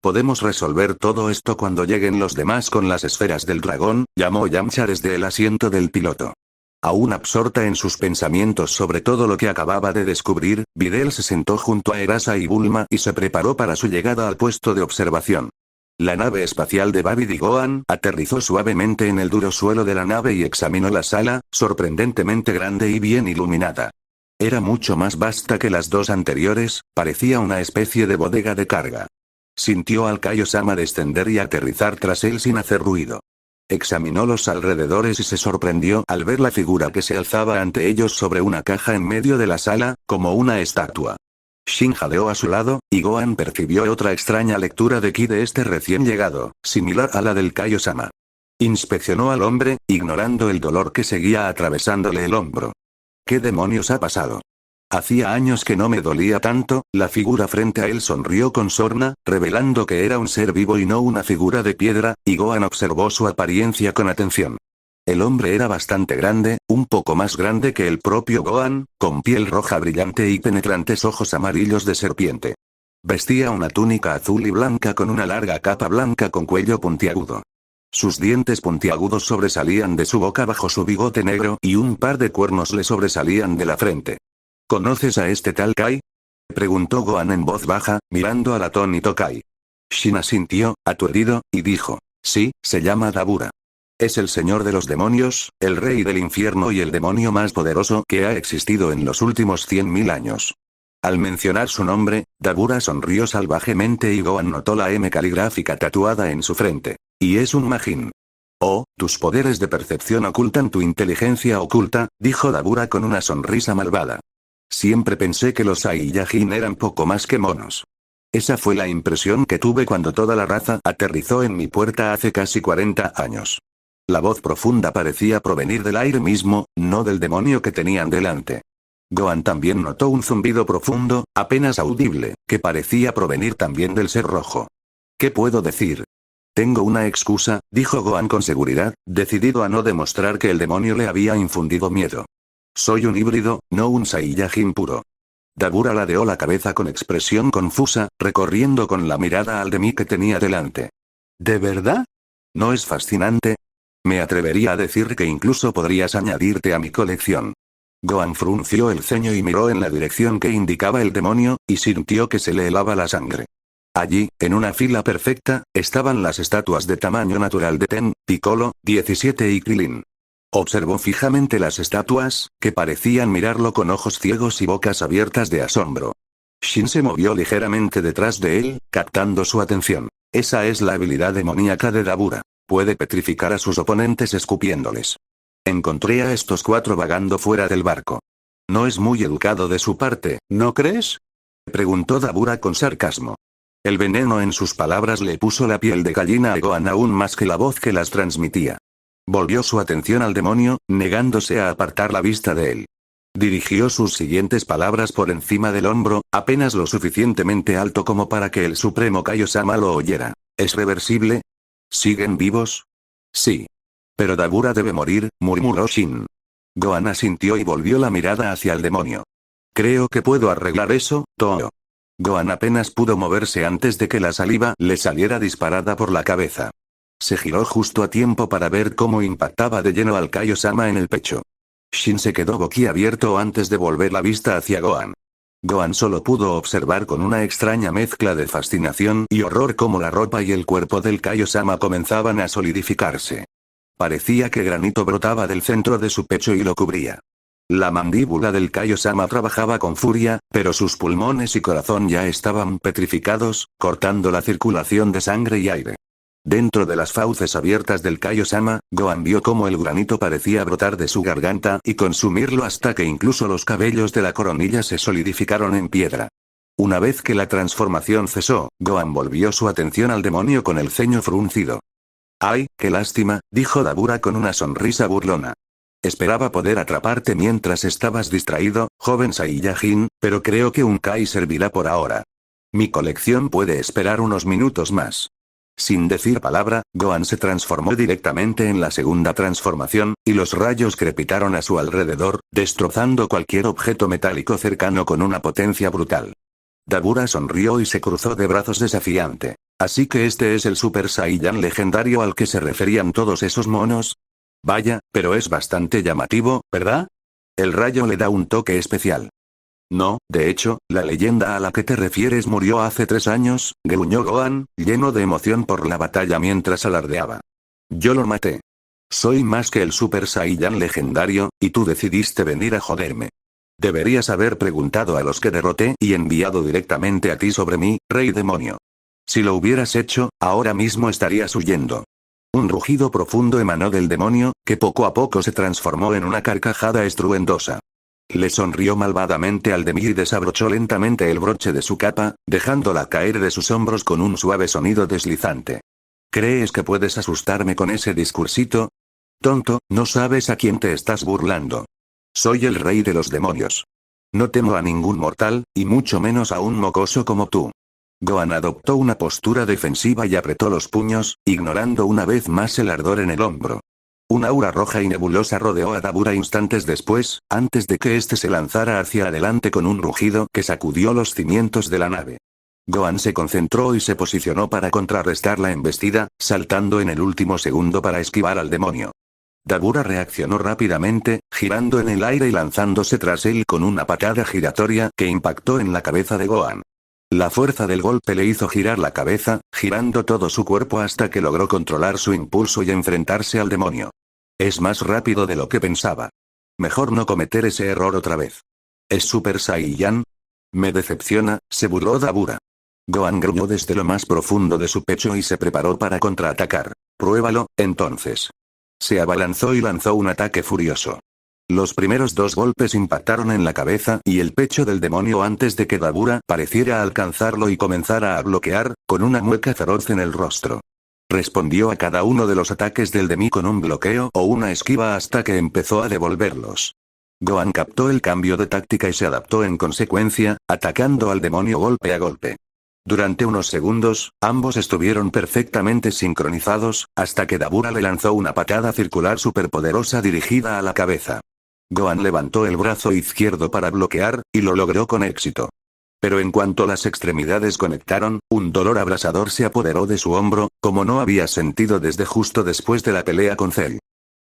Podemos resolver todo esto cuando lleguen los demás con las esferas del dragón, llamó Yamcha desde el asiento del piloto. Aún absorta en sus pensamientos sobre todo lo que acababa de descubrir, Videl se sentó junto a Erasa y Bulma y se preparó para su llegada al puesto de observación. La nave espacial de Babidi Gohan aterrizó suavemente en el duro suelo de la nave y examinó la sala, sorprendentemente grande y bien iluminada. Era mucho más vasta que las dos anteriores, parecía una especie de bodega de carga. Sintió al Kaiosama descender y aterrizar tras él sin hacer ruido. Examinó los alrededores y se sorprendió al ver la figura que se alzaba ante ellos sobre una caja en medio de la sala, como una estatua. Shin jadeó a su lado, y Gohan percibió otra extraña lectura de ki de este recién llegado, similar a la del Kaiosama. Inspeccionó al hombre, ignorando el dolor que seguía atravesándole el hombro. ¿Qué demonios ha pasado? Hacía años que no me dolía tanto. La figura frente a él sonrió con sorna, revelando que era un ser vivo y no una figura de piedra, y Gohan observó su apariencia con atención. El hombre era bastante grande, un poco más grande que el propio Gohan, con piel roja brillante y penetrantes ojos amarillos de serpiente. Vestía una túnica azul y blanca con una larga capa blanca con cuello puntiagudo. Sus dientes puntiagudos sobresalían de su boca bajo su bigote negro y un par de cuernos le sobresalían de la frente. ¿Conoces a este tal Kai? Preguntó Gohan en voz baja, mirando al atónito Kai. Shin asintió, aturdido, y dijo, sí, se llama Dabura. Es el señor de los demonios, el rey del infierno y el demonio más poderoso que ha existido en los últimos 100.000 años. Al mencionar su nombre, Dabura sonrió salvajemente y Gohan notó la M caligráfica tatuada en su frente. Y es un Majin. Oh, tus poderes de percepción ocultan tu inteligencia oculta, dijo Dabura con una sonrisa malvada. Siempre pensé que los Saiyajin eran poco más que monos. Esa fue la impresión que tuve cuando toda la raza aterrizó en mi puerta hace casi 40 años. La voz profunda parecía provenir del aire mismo, no del demonio que tenían delante. Gohan también notó un zumbido profundo, apenas audible, que parecía provenir también del ser rojo. ¿Qué puedo decir? Tengo una excusa, dijo Gohan con seguridad, decidido a no demostrar que el demonio le había infundido miedo. Soy un híbrido, no un Saiyajin puro. Dabura ladeó la cabeza con expresión confusa, recorriendo con la mirada al de mí que tenía delante. ¿De verdad? ¿No es fascinante? Me atrevería a decir que incluso podrías añadirte a mi colección. Gohan frunció el ceño y miró en la dirección que indicaba el demonio, y sintió que se le helaba la sangre. Allí, en una fila perfecta, estaban las estatuas de tamaño natural de Ten, Piccolo, 17 y Krillin. Observó fijamente las estatuas, que parecían mirarlo con ojos ciegos y bocas abiertas de asombro. Shin se movió ligeramente detrás de él, captando su atención. Esa es la habilidad demoníaca de Dabura. Puede petrificar a sus oponentes escupiéndoles. Encontré a estos 4 vagando fuera del barco. No es muy educado de su parte, ¿no crees? Preguntó Dabura con sarcasmo. El veneno en sus palabras le puso la piel de gallina a Gohan aún más que la voz que las transmitía. Volvió su atención al demonio, negándose a apartar la vista de él. Dirigió sus siguientes palabras por encima del hombro, apenas lo suficientemente alto como para que el supremo Kaiosama lo oyera. ¿Es reversible? ¿Siguen vivos? Sí. Pero Dabura debe morir, murmuró Shin. Gohan asintió y volvió la mirada hacia el demonio. Creo que puedo arreglar eso, Too. Gohan apenas pudo moverse antes de que la saliva le saliera disparada por la cabeza. Se giró justo a tiempo para ver cómo impactaba de lleno al Kaio-sama en el pecho. Shin se quedó boquiabierto antes de volver la vista hacia Gohan. Gohan solo pudo observar con una extraña mezcla de fascinación y horror cómo la ropa y el cuerpo del Kaio-sama comenzaban a solidificarse. Parecía que granito brotaba del centro de su pecho y lo cubría. La mandíbula del Kaio-sama trabajaba con furia, pero sus pulmones y corazón ya estaban petrificados, cortando la circulación de sangre y aire. Dentro de las fauces abiertas del Kaio-sama, Gohan vio cómo el granito parecía brotar de su garganta y consumirlo hasta que incluso los cabellos de la coronilla se solidificaron en piedra. Una vez que la transformación cesó, Gohan volvió su atención al demonio con el ceño fruncido. «¡Ay, qué lástima!», dijo Dabura con una sonrisa burlona. «Esperaba poder atraparte mientras estabas distraído, joven Saiyajin, pero creo que un Kai servirá por ahora. Mi colección puede esperar unos minutos más». Sin decir palabra, Gohan se transformó directamente en la segunda transformación, y los rayos crepitaron a su alrededor, destrozando cualquier objeto metálico cercano con una potencia brutal. Dabura sonrió y se cruzó de brazos desafiante. «¿Así que este es el Super Saiyan legendario al que se referían todos esos monos? Vaya, pero es bastante llamativo, ¿verdad? El rayo le da un toque especial». «No, de hecho, la leyenda a la que te refieres murió hace 3 años», gruñó Gohan, lleno de emoción por la batalla mientras alardeaba. «Yo lo maté. Soy más que el Super Saiyan legendario, y tú decidiste venir a joderme. Deberías haber preguntado a los que derroté y enviado directamente a ti sobre mí, rey demonio. Si lo hubieras hecho, ahora mismo estarías huyendo». Un rugido profundo emanó del demonio, que poco a poco se transformó en una carcajada estruendosa. Le sonrió malvadamente al Demi y desabrochó lentamente el broche de su capa, dejándola caer de sus hombros con un suave sonido deslizante. «¿Crees que puedes asustarme con ese discursito? Tonto, no sabes a quién te estás burlando. Soy el rey de los demonios. No temo a ningún mortal, y mucho menos a un mocoso como tú». Gohan adoptó una postura defensiva y apretó los puños, ignorando una vez más el ardor en el hombro. Un aura roja y nebulosa rodeó a Dabura instantes después, antes de que éste se lanzara hacia adelante con un rugido que sacudió los cimientos de la nave. Gohan se concentró y se posicionó para contrarrestar la embestida, saltando en el último segundo para esquivar al demonio. Dabura reaccionó rápidamente, girando en el aire y lanzándose tras él con una patada giratoria que impactó en la cabeza de Gohan. La fuerza del golpe le hizo girar la cabeza, girando todo su cuerpo hasta que logró controlar su impulso y enfrentarse al demonio. «Es más rápido de lo que pensaba. Mejor no cometer ese error otra vez». «¿Es Super Saiyan? Me decepciona», se burló Dabura. Gohan gruñó desde lo más profundo de su pecho y se preparó para contraatacar. «Pruébalo, entonces». Se abalanzó y lanzó un ataque furioso. Los primeros 2 golpes impactaron en la cabeza y el pecho del demonio antes de que Dabura pareciera alcanzarlo y comenzara a bloquear, con una mueca feroz en el rostro. Respondió a cada uno de los ataques del Demi con un bloqueo o una esquiva hasta que empezó a devolverlos. Gohan captó el cambio de táctica y se adaptó en consecuencia, atacando al demonio golpe a golpe. Durante unos segundos, ambos estuvieron perfectamente sincronizados, hasta que Dabura le lanzó una patada circular superpoderosa dirigida a la cabeza. Gohan levantó el brazo izquierdo para bloquear, y lo logró con éxito. Pero en cuanto las extremidades conectaron, un dolor abrasador se apoderó de su hombro, como no había sentido desde justo después de la pelea con Cell.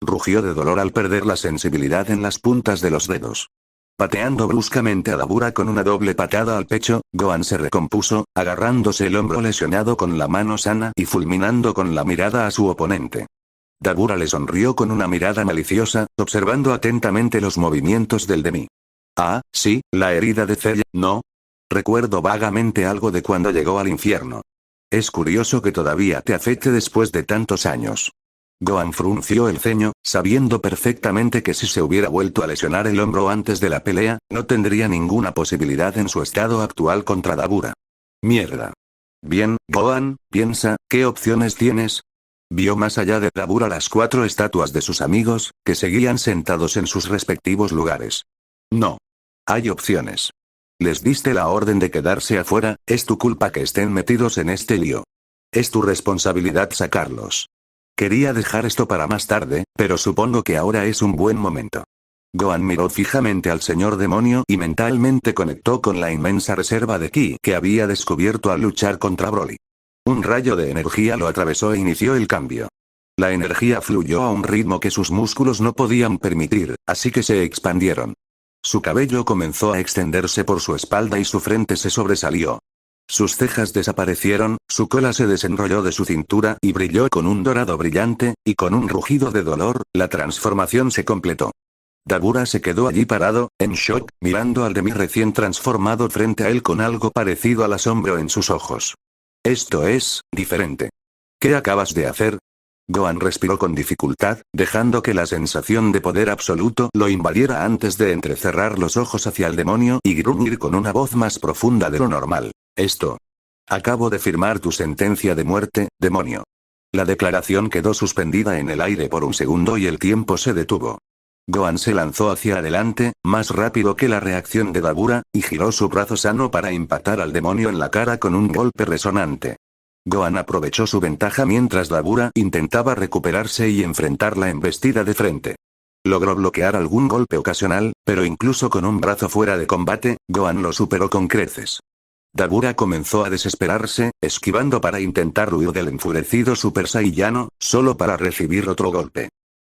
Rugió de dolor al perder la sensibilidad en las puntas de los dedos. Pateando bruscamente a Dabura con una doble patada al pecho, Gohan se recompuso, agarrándose el hombro lesionado con la mano sana y fulminando con la mirada a su oponente. Dabura le sonrió con una mirada maliciosa, observando atentamente los movimientos del Demi. «Ah, sí, la herida de Cell, ¿no? Recuerdo vagamente algo de cuando llegó al infierno. Es curioso que todavía te afecte después de tantos años». Gohan frunció el ceño, sabiendo perfectamente que si se hubiera vuelto a lesionar el hombro antes de la pelea, no tendría ninguna posibilidad en su estado actual contra Dabura. «Mierda. Bien, Gohan, piensa, ¿qué opciones tienes?». Vio más allá de Dabura las 4 estatuas de sus amigos, que seguían sentados en sus respectivos lugares. «No. Hay opciones. Les diste la orden de quedarse afuera, es tu culpa que estén metidos en este lío. Es tu responsabilidad sacarlos. Quería dejar esto para más tarde, pero supongo que ahora es un buen momento». Gohan miró fijamente al señor demonio y mentalmente conectó con la inmensa reserva de ki que había descubierto al luchar contra Broly. Un rayo de energía lo atravesó e inició el cambio. La energía fluyó a un ritmo que sus músculos no podían permitir, así que se expandieron. Su cabello comenzó a extenderse por su espalda y su frente se sobresalió. Sus cejas desaparecieron, su cola se desenrolló de su cintura y brilló con un dorado brillante, y con un rugido de dolor, la transformación se completó. Dabura se quedó allí parado, en shock, mirando al Demi recién transformado frente a él con algo parecido al asombro en sus ojos. Esto es, diferente. ¿Qué acabas de hacer? Gohan respiró con dificultad, dejando que la sensación de poder absoluto lo invadiera antes de entrecerrar los ojos hacia el demonio y gruñir con una voz más profunda de lo normal. Esto. Acabo de firmar tu sentencia de muerte, demonio. La declaración quedó suspendida en el aire por un segundo y el tiempo se detuvo. Gohan se lanzó hacia adelante, más rápido que la reacción de Dabura, y giró su brazo sano para impactar al demonio en la cara con un golpe resonante. Gohan aprovechó su ventaja mientras Dabura intentaba recuperarse y enfrentar la embestida de frente. Logró bloquear algún golpe ocasional, pero incluso con un brazo fuera de combate, Gohan lo superó con creces. Dabura comenzó a desesperarse, esquivando para intentar huir del enfurecido Super Saiyano, solo para recibir otro golpe.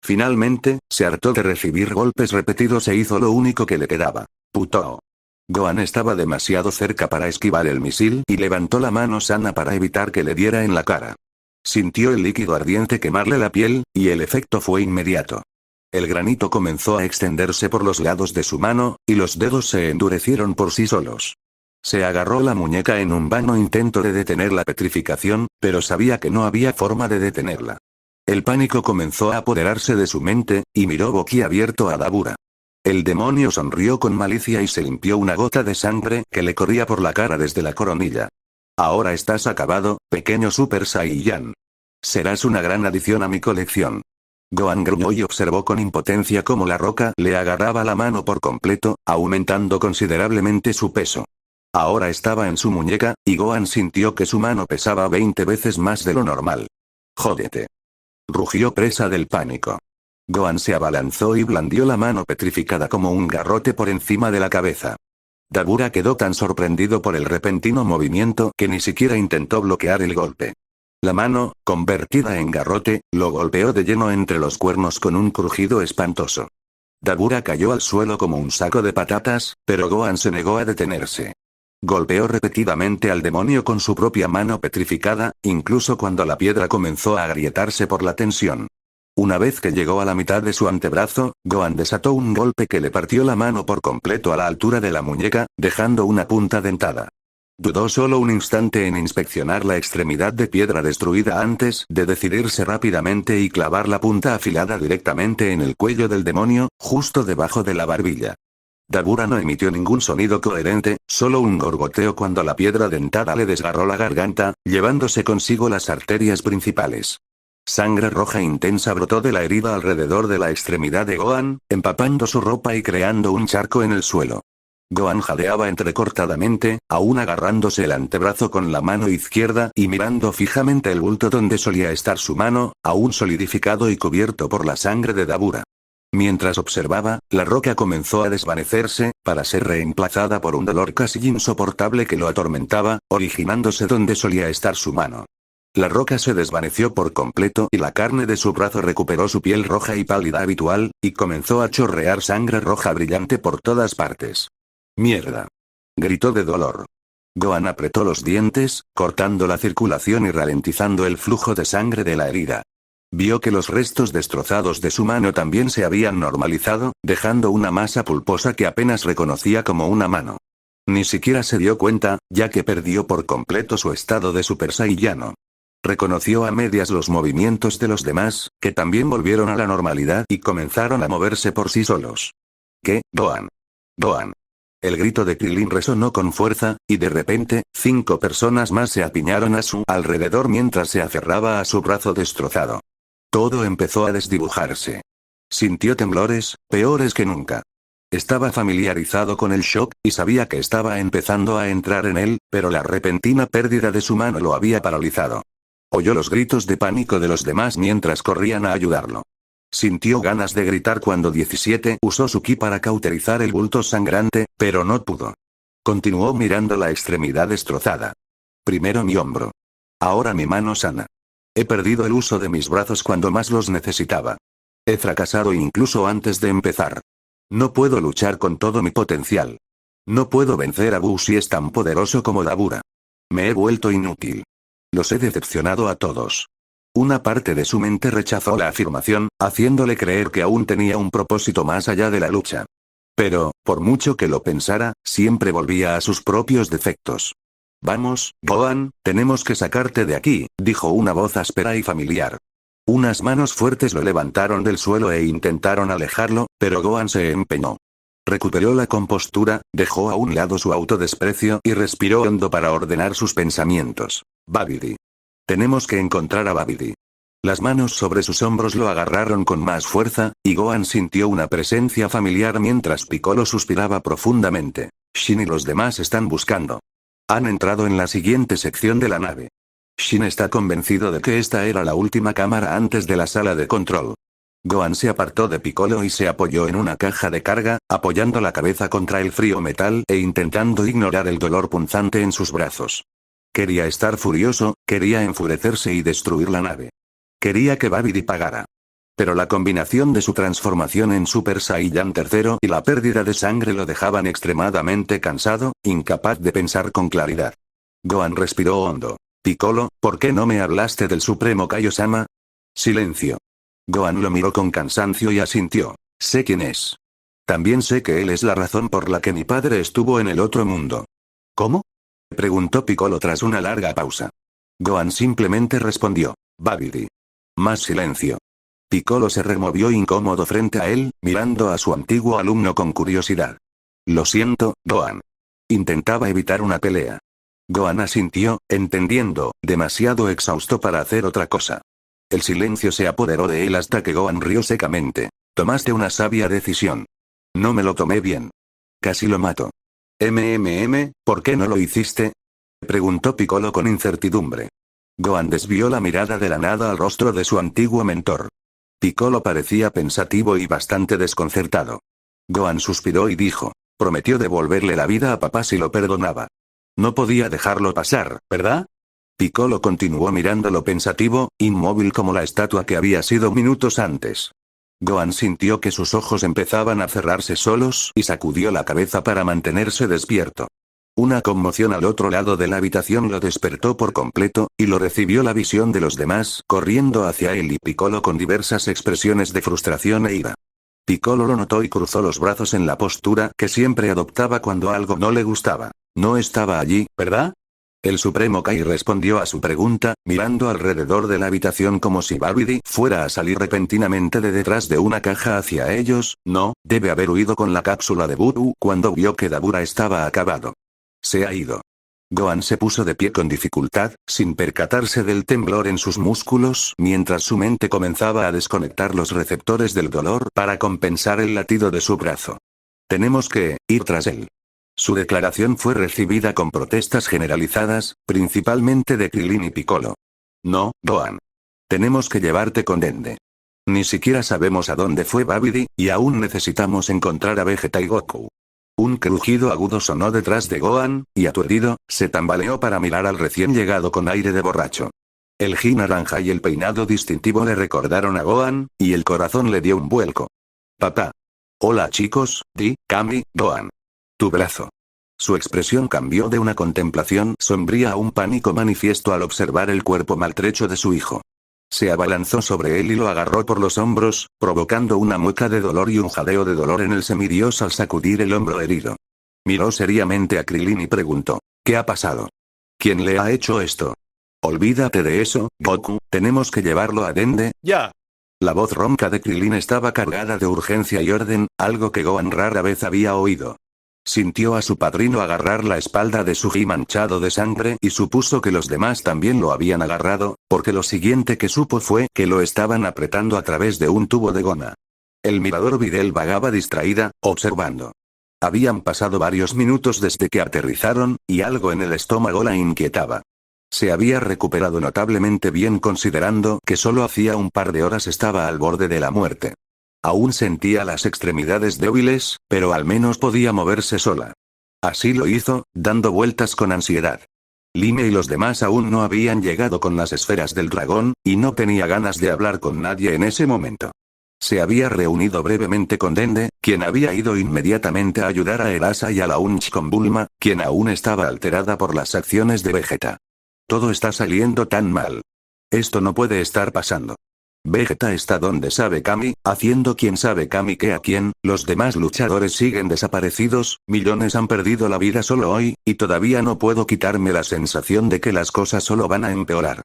Finalmente, se hartó de recibir golpes repetidos e hizo lo único que le quedaba. ¡Puto! Gohan estaba demasiado cerca para esquivar el misil y levantó la mano sana para evitar que le diera en la cara. Sintió el líquido ardiente quemarle la piel, y el efecto fue inmediato. El granito comenzó a extenderse por los lados de su mano, y los dedos se endurecieron por sí solos. Se agarró la muñeca en un vano intento de detener la petrificación, pero sabía que no había forma de detenerla. El pánico comenzó a apoderarse de su mente, y miró boquiabierto a Dabura. El demonio sonrió con malicia y se limpió una gota de sangre que le corría por la cara desde la coronilla. Ahora estás acabado, pequeño Super Saiyan. Serás una gran adición a mi colección. Gohan gruñó y observó con impotencia cómo la roca le agarraba la mano por completo, aumentando considerablemente su peso. Ahora estaba en su muñeca, y Gohan sintió que su mano pesaba 20 veces más de lo normal. Jódete. Rugió presa del pánico. Gohan se abalanzó y blandió la mano petrificada como un garrote por encima de la cabeza. Dabura quedó tan sorprendido por el repentino movimiento que ni siquiera intentó bloquear el golpe. La mano, convertida en garrote, lo golpeó de lleno entre los cuernos con un crujido espantoso. Dabura cayó al suelo como un saco de patatas, pero Gohan se negó a detenerse. Golpeó repetidamente al demonio con su propia mano petrificada, incluso cuando la piedra comenzó a agrietarse por la tensión. Una vez que llegó a la mitad de su antebrazo, Gohan desató un golpe que le partió la mano por completo a la altura de la muñeca, dejando una punta dentada. Dudó solo un instante en inspeccionar la extremidad de piedra destruida antes de decidirse rápidamente y clavar la punta afilada directamente en el cuello del demonio, justo debajo de la barbilla. Dabura no emitió ningún sonido coherente, solo un gorgoteo cuando la piedra dentada le desgarró la garganta, llevándose consigo las arterias principales. Sangre roja intensa brotó de la herida alrededor de la extremidad de Gohan, empapando su ropa y creando un charco en el suelo. Gohan jadeaba entrecortadamente, aún agarrándose el antebrazo con la mano izquierda y mirando fijamente el bulto donde solía estar su mano, aún solidificado y cubierto por la sangre de Dabura. Mientras observaba, la roca comenzó a desvanecerse, para ser reemplazada por un dolor casi insoportable que lo atormentaba, originándose donde solía estar su mano. La roca se desvaneció por completo y la carne de su brazo recuperó su piel roja y pálida habitual, y comenzó a chorrear sangre roja brillante por todas partes. ¡Mierda! Gritó de dolor. Gohan apretó los dientes, cortando la circulación y ralentizando el flujo de sangre de la herida. Vio que los restos destrozados de su mano también se habían normalizado, dejando una masa pulposa que apenas reconocía como una mano. Ni siquiera se dio cuenta, ya que perdió por completo su estado de Super Saiyano. Reconoció a medias los movimientos de los demás, que también volvieron a la normalidad y comenzaron a moverse por sí solos. ¿Qué, Gohan? Gohan. El grito de Krillin resonó con fuerza, y de repente, 5 personas más se apiñaron a su alrededor mientras se aferraba a su brazo destrozado. Todo empezó a desdibujarse. Sintió temblores, peores que nunca. Estaba familiarizado con el shock, y sabía que estaba empezando a entrar en él, pero la repentina pérdida de su mano lo había paralizado. Oyó los gritos de pánico de los demás mientras corrían a ayudarlo. Sintió ganas de gritar cuando 17 usó su ki para cauterizar el bulto sangrante, pero no pudo. Continuó mirando la extremidad destrozada. Primero mi hombro. Ahora mi mano sana. He perdido el uso de mis brazos cuando más los necesitaba. He fracasado incluso antes de empezar. No puedo luchar con todo mi potencial. No puedo vencer a Buu si es tan poderoso como Dabura. Me he vuelto inútil. Los he decepcionado a todos. Una parte de su mente rechazó la afirmación, haciéndole creer que aún tenía un propósito más allá de la lucha. Pero, por mucho que lo pensara, siempre volvía a sus propios defectos. Vamos, Gohan, tenemos que sacarte de aquí, dijo una voz áspera y familiar. Unas manos fuertes lo levantaron del suelo e intentaron alejarlo, pero Gohan se empeñó. Recuperó la compostura, dejó a un lado su autodesprecio y respiró hondo para ordenar sus pensamientos. Babidi. Tenemos que encontrar a Babidi. Las manos sobre sus hombros lo agarraron con más fuerza, y Gohan sintió una presencia familiar mientras Piccolo suspiraba profundamente. Shin y los demás están buscando. Han entrado en la siguiente sección de la nave. Shin está convencido de que esta era la última cámara antes de la sala de control. Gohan se apartó de Piccolo y se apoyó en una caja de carga, apoyando la cabeza contra el frío metal e intentando ignorar el dolor punzante en sus brazos. Quería estar furioso, quería enfurecerse y destruir la nave. Quería que Babidi pagara. Pero la combinación de su transformación en Super Saiyan III y la pérdida de sangre lo dejaban extremadamente cansado, incapaz de pensar con claridad. Gohan respiró hondo. Piccolo, ¿por qué no me hablaste del Supremo Kaiosama? Silencio. Gohan lo miró con cansancio y asintió. Sé quién es. También sé que él es la razón por la que mi padre estuvo en el otro mundo. ¿Cómo? Preguntó Piccolo tras una larga pausa. Gohan simplemente respondió. Babidi. Más silencio. Piccolo se removió incómodo frente a él, mirando a su antiguo alumno con curiosidad. Lo siento, Gohan. Intentaba evitar una pelea. Gohan asintió, entendiendo, demasiado exhausto para hacer otra cosa. El silencio se apoderó de él hasta que Gohan rió secamente. Tomaste una sabia decisión. No me lo tomé bien. Casi lo mato. ¿Por qué no lo hiciste? Preguntó Piccolo con incertidumbre. Gohan desvió la mirada de la nada al rostro de su antiguo mentor. Piccolo parecía pensativo y bastante desconcertado. Gohan suspiró y dijo. Prometió devolverle la vida a papá si lo perdonaba. No podía dejarlo pasar, ¿verdad? Piccolo continuó mirándolo pensativo, inmóvil como la estatua que había sido minutos antes. Gohan sintió que sus ojos empezaban a cerrarse solos y sacudió la cabeza para mantenerse despierto. Una conmoción al otro lado de la habitación lo despertó por completo, y lo recibió la visión de los demás corriendo hacia él y Piccolo con diversas expresiones de frustración e ira. Piccolo lo notó y cruzó los brazos en la postura que siempre adoptaba cuando algo no le gustaba. No estaba allí, ¿verdad? El Supremo Kai respondió a su pregunta, mirando alrededor de la habitación como si Babidi fuera a salir repentinamente de detrás de una caja hacia ellos. No, debe haber huido con la cápsula de Buu cuando vio que Dabura estaba acabado. Se ha ido. Gohan se puso de pie con dificultad, sin percatarse del temblor en sus músculos, mientras su mente comenzaba a desconectar los receptores del dolor para compensar el latido de su brazo. Tenemos que ir tras él. Su declaración fue recibida con protestas generalizadas, principalmente de Krillin y Piccolo. No, Gohan. Tenemos que llevarte con Dende. Ni siquiera sabemos a dónde fue Babidi, y aún necesitamos encontrar a Vegeta y Goku. Un crujido agudo sonó detrás de Gohan, y aturdido, se tambaleó para mirar al recién llegado con aire de borracho. El ji naranja y el peinado distintivo le recordaron a Gohan, y el corazón le dio un vuelco. Papá. Hola chicos, Kami, Gohan. Tu brazo. Su expresión cambió de una contemplación sombría a un pánico manifiesto al observar el cuerpo maltrecho de su hijo. Se abalanzó sobre él y lo agarró por los hombros, provocando una mueca de dolor y un jadeo de dolor en el semidios al sacudir el hombro herido. Miró seriamente a Krillin y preguntó, ¿qué ha pasado? ¿Quién le ha hecho esto? Olvídate de eso, Goku, tenemos que llevarlo a Dende, ya. La voz ronca de Krillin estaba cargada de urgencia y orden, algo que Gohan rara vez había oído. Sintió a su padrino agarrar la espalda de su ji manchado de sangre y supuso que los demás también lo habían agarrado, porque lo siguiente que supo fue que lo estaban apretando a través de un tubo de goma. El mirador Videl vagaba distraída, observando. Habían pasado varios minutos desde que aterrizaron, y algo en el estómago la inquietaba. Se había recuperado notablemente bien considerando que solo hacía un par de horas estaba al borde de la muerte. Aún sentía las extremidades débiles, pero al menos podía moverse sola. Así lo hizo, dando vueltas con ansiedad. Lime y los demás aún no habían llegado con las esferas del dragón, y no tenía ganas de hablar con nadie en ese momento. Se había reunido brevemente con Dende, quien había ido inmediatamente a ayudar a Erasa y a la Unch con Bulma, quien aún estaba alterada por las acciones de Vegeta. Todo está saliendo tan mal. Esto no puede estar pasando. Vegeta está donde sabe Kami, haciendo quién sabe Kami qué a quién, los demás luchadores siguen desaparecidos, millones han perdido la vida solo hoy, y todavía no puedo quitarme la sensación de que las cosas solo van a empeorar.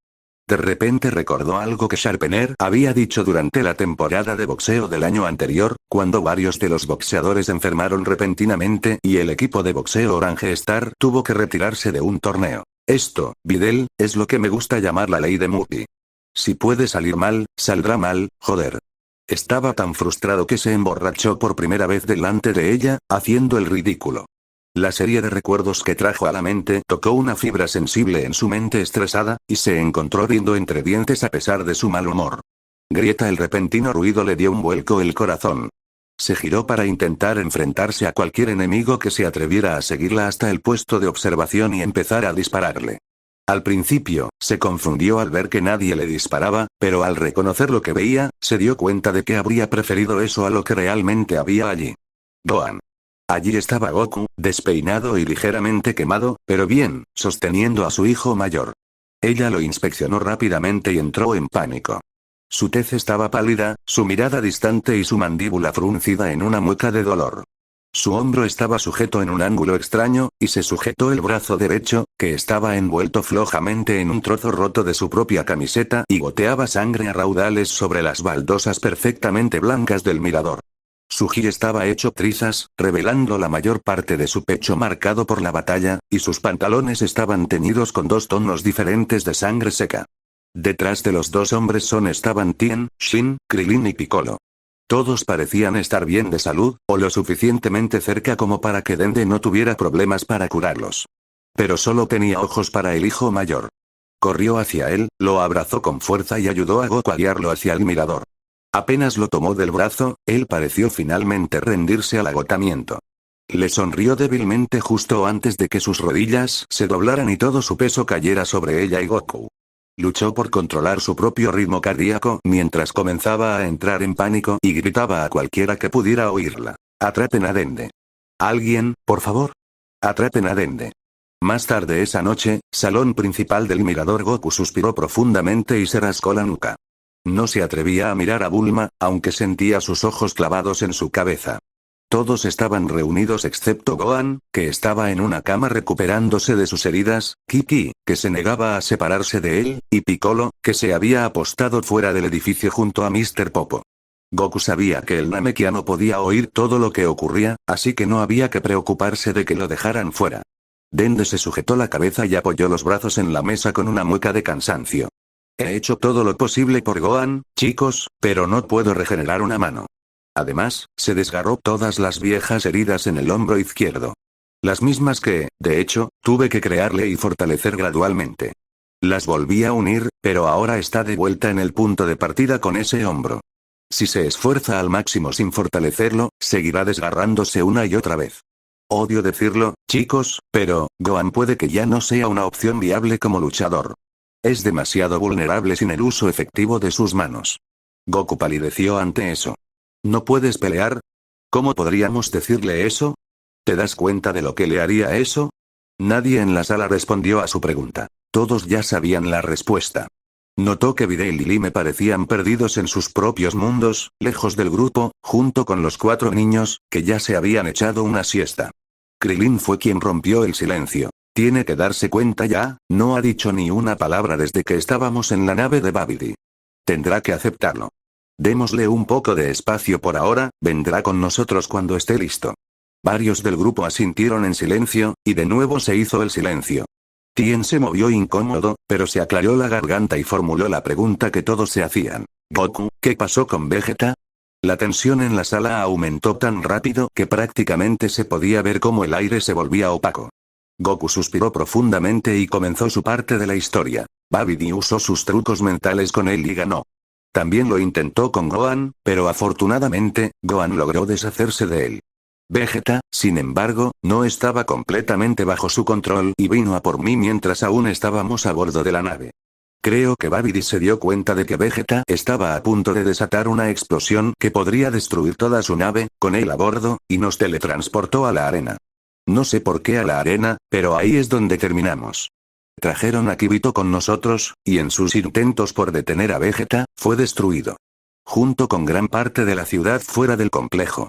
De repente recordó algo que Sharpener había dicho durante la temporada de boxeo del año anterior, cuando varios de los boxeadores enfermaron repentinamente y el equipo de boxeo Orange Star tuvo que retirarse de un torneo. Esto, Videl, es lo que me gusta llamar la ley de Murphy. Si puede salir mal, saldrá mal, joder. Estaba tan frustrado que se emborrachó por primera vez delante de ella, haciendo el ridículo. La serie de recuerdos que trajo a la mente tocó una fibra sensible en su mente estresada, y se encontró riendo entre dientes a pesar de su mal humor. Grieta, el repentino ruido le dio un vuelco el corazón. Se giró para intentar enfrentarse a cualquier enemigo que se atreviera a seguirla hasta el puesto de observación y empezar a dispararle. Al principio, se confundió al ver que nadie le disparaba, pero al reconocer lo que veía, se dio cuenta de que habría preferido eso a lo que realmente había allí. Gohan. Allí estaba Goku, despeinado y ligeramente quemado, pero bien, sosteniendo a su hijo mayor. Ella lo inspeccionó rápidamente y entró en pánico. Su tez estaba pálida, su mirada distante y su mandíbula fruncida en una mueca de dolor. Su hombro estaba sujeto en un ángulo extraño, y se sujetó el brazo derecho, que estaba envuelto flojamente en un trozo roto de su propia camiseta y goteaba sangre a raudales sobre las baldosas perfectamente blancas del mirador. Su gi estaba hecho trizas, revelando la mayor parte de su pecho marcado por la batalla, y sus pantalones estaban teñidos con 2 tonos diferentes de sangre seca. Detrás de los 2 hombres estaban Tien, Shin, Krillin y Piccolo. Todos parecían estar bien de salud, o lo suficientemente cerca como para que Dende no tuviera problemas para curarlos. Pero solo tenía ojos para el hijo mayor. Corrió hacia él, lo abrazó con fuerza y ayudó a Goku a guiarlo hacia el mirador. Apenas lo tomó del brazo, él pareció finalmente rendirse al agotamiento. Le sonrió débilmente justo antes de que sus rodillas se doblaran y todo su peso cayera sobre ella y Goku. Luchó por controlar su propio ritmo cardíaco mientras comenzaba a entrar en pánico y gritaba a cualquiera que pudiera oírla. «Atrapen a Dende. Alguien, por favor. Atrapen a Dende». Más tarde esa noche, salón principal del mirador. Goku suspiró profundamente y se rascó la nuca. No se atrevía a mirar a Bulma, aunque sentía sus ojos clavados en su cabeza. Todos estaban reunidos excepto Gohan, que estaba en una cama recuperándose de sus heridas, Kiki, que se negaba a separarse de él, y Piccolo, que se había apostado fuera del edificio junto a Mr. Popo. Goku sabía que el Namekiano podía oír todo lo que ocurría, así que no había que preocuparse de que lo dejaran fuera. Dende se sujetó la cabeza y apoyó los brazos en la mesa con una mueca de cansancio. He hecho todo lo posible por Gohan, chicos, pero no puedo regenerar una mano. Además, se desgarró todas las viejas heridas en el hombro izquierdo. Las mismas que, de hecho, tuve que crearle y fortalecer gradualmente. Las volví a unir, pero ahora está de vuelta en el punto de partida con ese hombro. Si se esfuerza al máximo sin fortalecerlo, seguirá desgarrándose una y otra vez. Odio decirlo, chicos, pero, Gohan puede que ya no sea una opción viable como luchador. Es demasiado vulnerable sin el uso efectivo de sus manos. Goku palideció ante eso. ¿No puedes pelear? ¿Cómo podríamos decirle eso? ¿Te das cuenta de lo que le haría eso? Nadie en la sala respondió a su pregunta. Todos ya sabían la respuesta. Notó que Videl y Lime parecían perdidos en sus propios mundos, lejos del grupo, junto con los 4 niños, que ya se habían echado una siesta. Krillin fue quien rompió el silencio. Tiene que darse cuenta ya, no ha dicho ni una palabra desde que estábamos en la nave de Babidi. Tendrá que aceptarlo. Démosle un poco de espacio por ahora, vendrá con nosotros cuando esté listo. Varios del grupo asintieron en silencio, y de nuevo se hizo el silencio. Tien se movió incómodo, pero se aclaró la garganta y formuló la pregunta que todos se hacían. Goku, ¿qué pasó con Vegeta? La tensión en la sala aumentó tan rápido que prácticamente se podía ver cómo el aire se volvía opaco. Goku suspiró profundamente y comenzó su parte de la historia. Babidi usó sus trucos mentales con él y ganó. También lo intentó con Gohan, pero afortunadamente, Gohan logró deshacerse de él. Vegeta, sin embargo, no estaba completamente bajo su control y vino a por mí mientras aún estábamos a bordo de la nave. Creo que Babidi se dio cuenta de que Vegeta estaba a punto de desatar una explosión que podría destruir toda su nave, con él a bordo, y nos teletransportó a la arena. No sé por qué a la arena, pero ahí es donde terminamos. Trajeron a Kibito con nosotros, y en sus intentos por detener a Vegeta, fue destruido. Junto con gran parte de la ciudad fuera del complejo.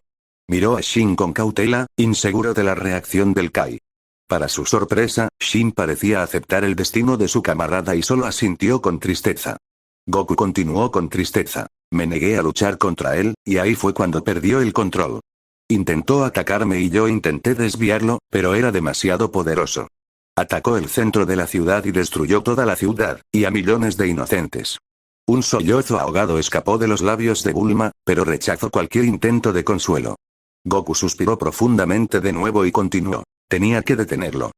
Miró a Shin con cautela, inseguro de la reacción del Kai. Para su sorpresa, Shin parecía aceptar el destino de su camarada y solo asintió con tristeza. Goku continuó con tristeza. Me negué a luchar contra él, y ahí fue cuando perdió el control. Intentó atacarme y yo intenté desviarlo, pero era demasiado poderoso. Atacó el centro de la ciudad y destruyó toda la ciudad, y a millones de inocentes. Un sollozo ahogado escapó de los labios de Bulma, pero rechazó cualquier intento de consuelo. Goku suspiró profundamente de nuevo y continuó. Tenía que detenerlo.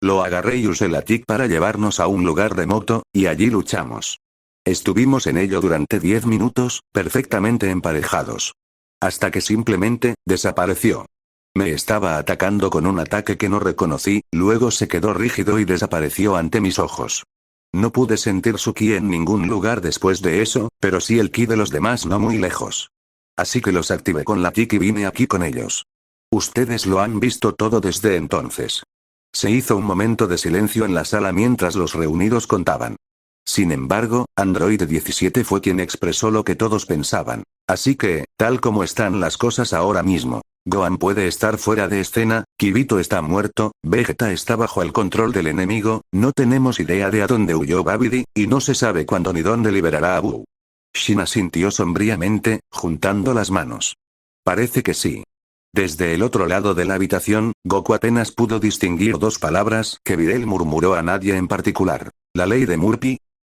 Lo agarré y usé la TIC para llevarnos a un lugar remoto, y allí luchamos. Estuvimos en ello durante 10 minutos, perfectamente emparejados. Hasta que simplemente, desapareció. Me estaba atacando con un ataque que no reconocí, luego se quedó rígido y desapareció ante mis ojos. No pude sentir su ki en ningún lugar después de eso, pero sí el ki de los demás no muy lejos. Así que los activé con la TIC y vine aquí con ellos. Ustedes lo han visto todo desde entonces. Se hizo un momento de silencio en la sala mientras los reunidos contaban. Sin embargo, Android 17 fue quien expresó lo que todos pensaban. Así que, tal como están las cosas ahora mismo, Gohan puede estar fuera de escena, Kibito está muerto, Vegeta está bajo el control del enemigo, no tenemos idea de a dónde huyó Babidi, y no se sabe cuándo ni dónde liberará a Buu. Shin asintió sombríamente, juntando las manos. Parece que sí. Desde el otro lado de la habitación, Goku apenas pudo distinguir dos palabras que Videl murmuró a nadie en particular. La ley de Murphy,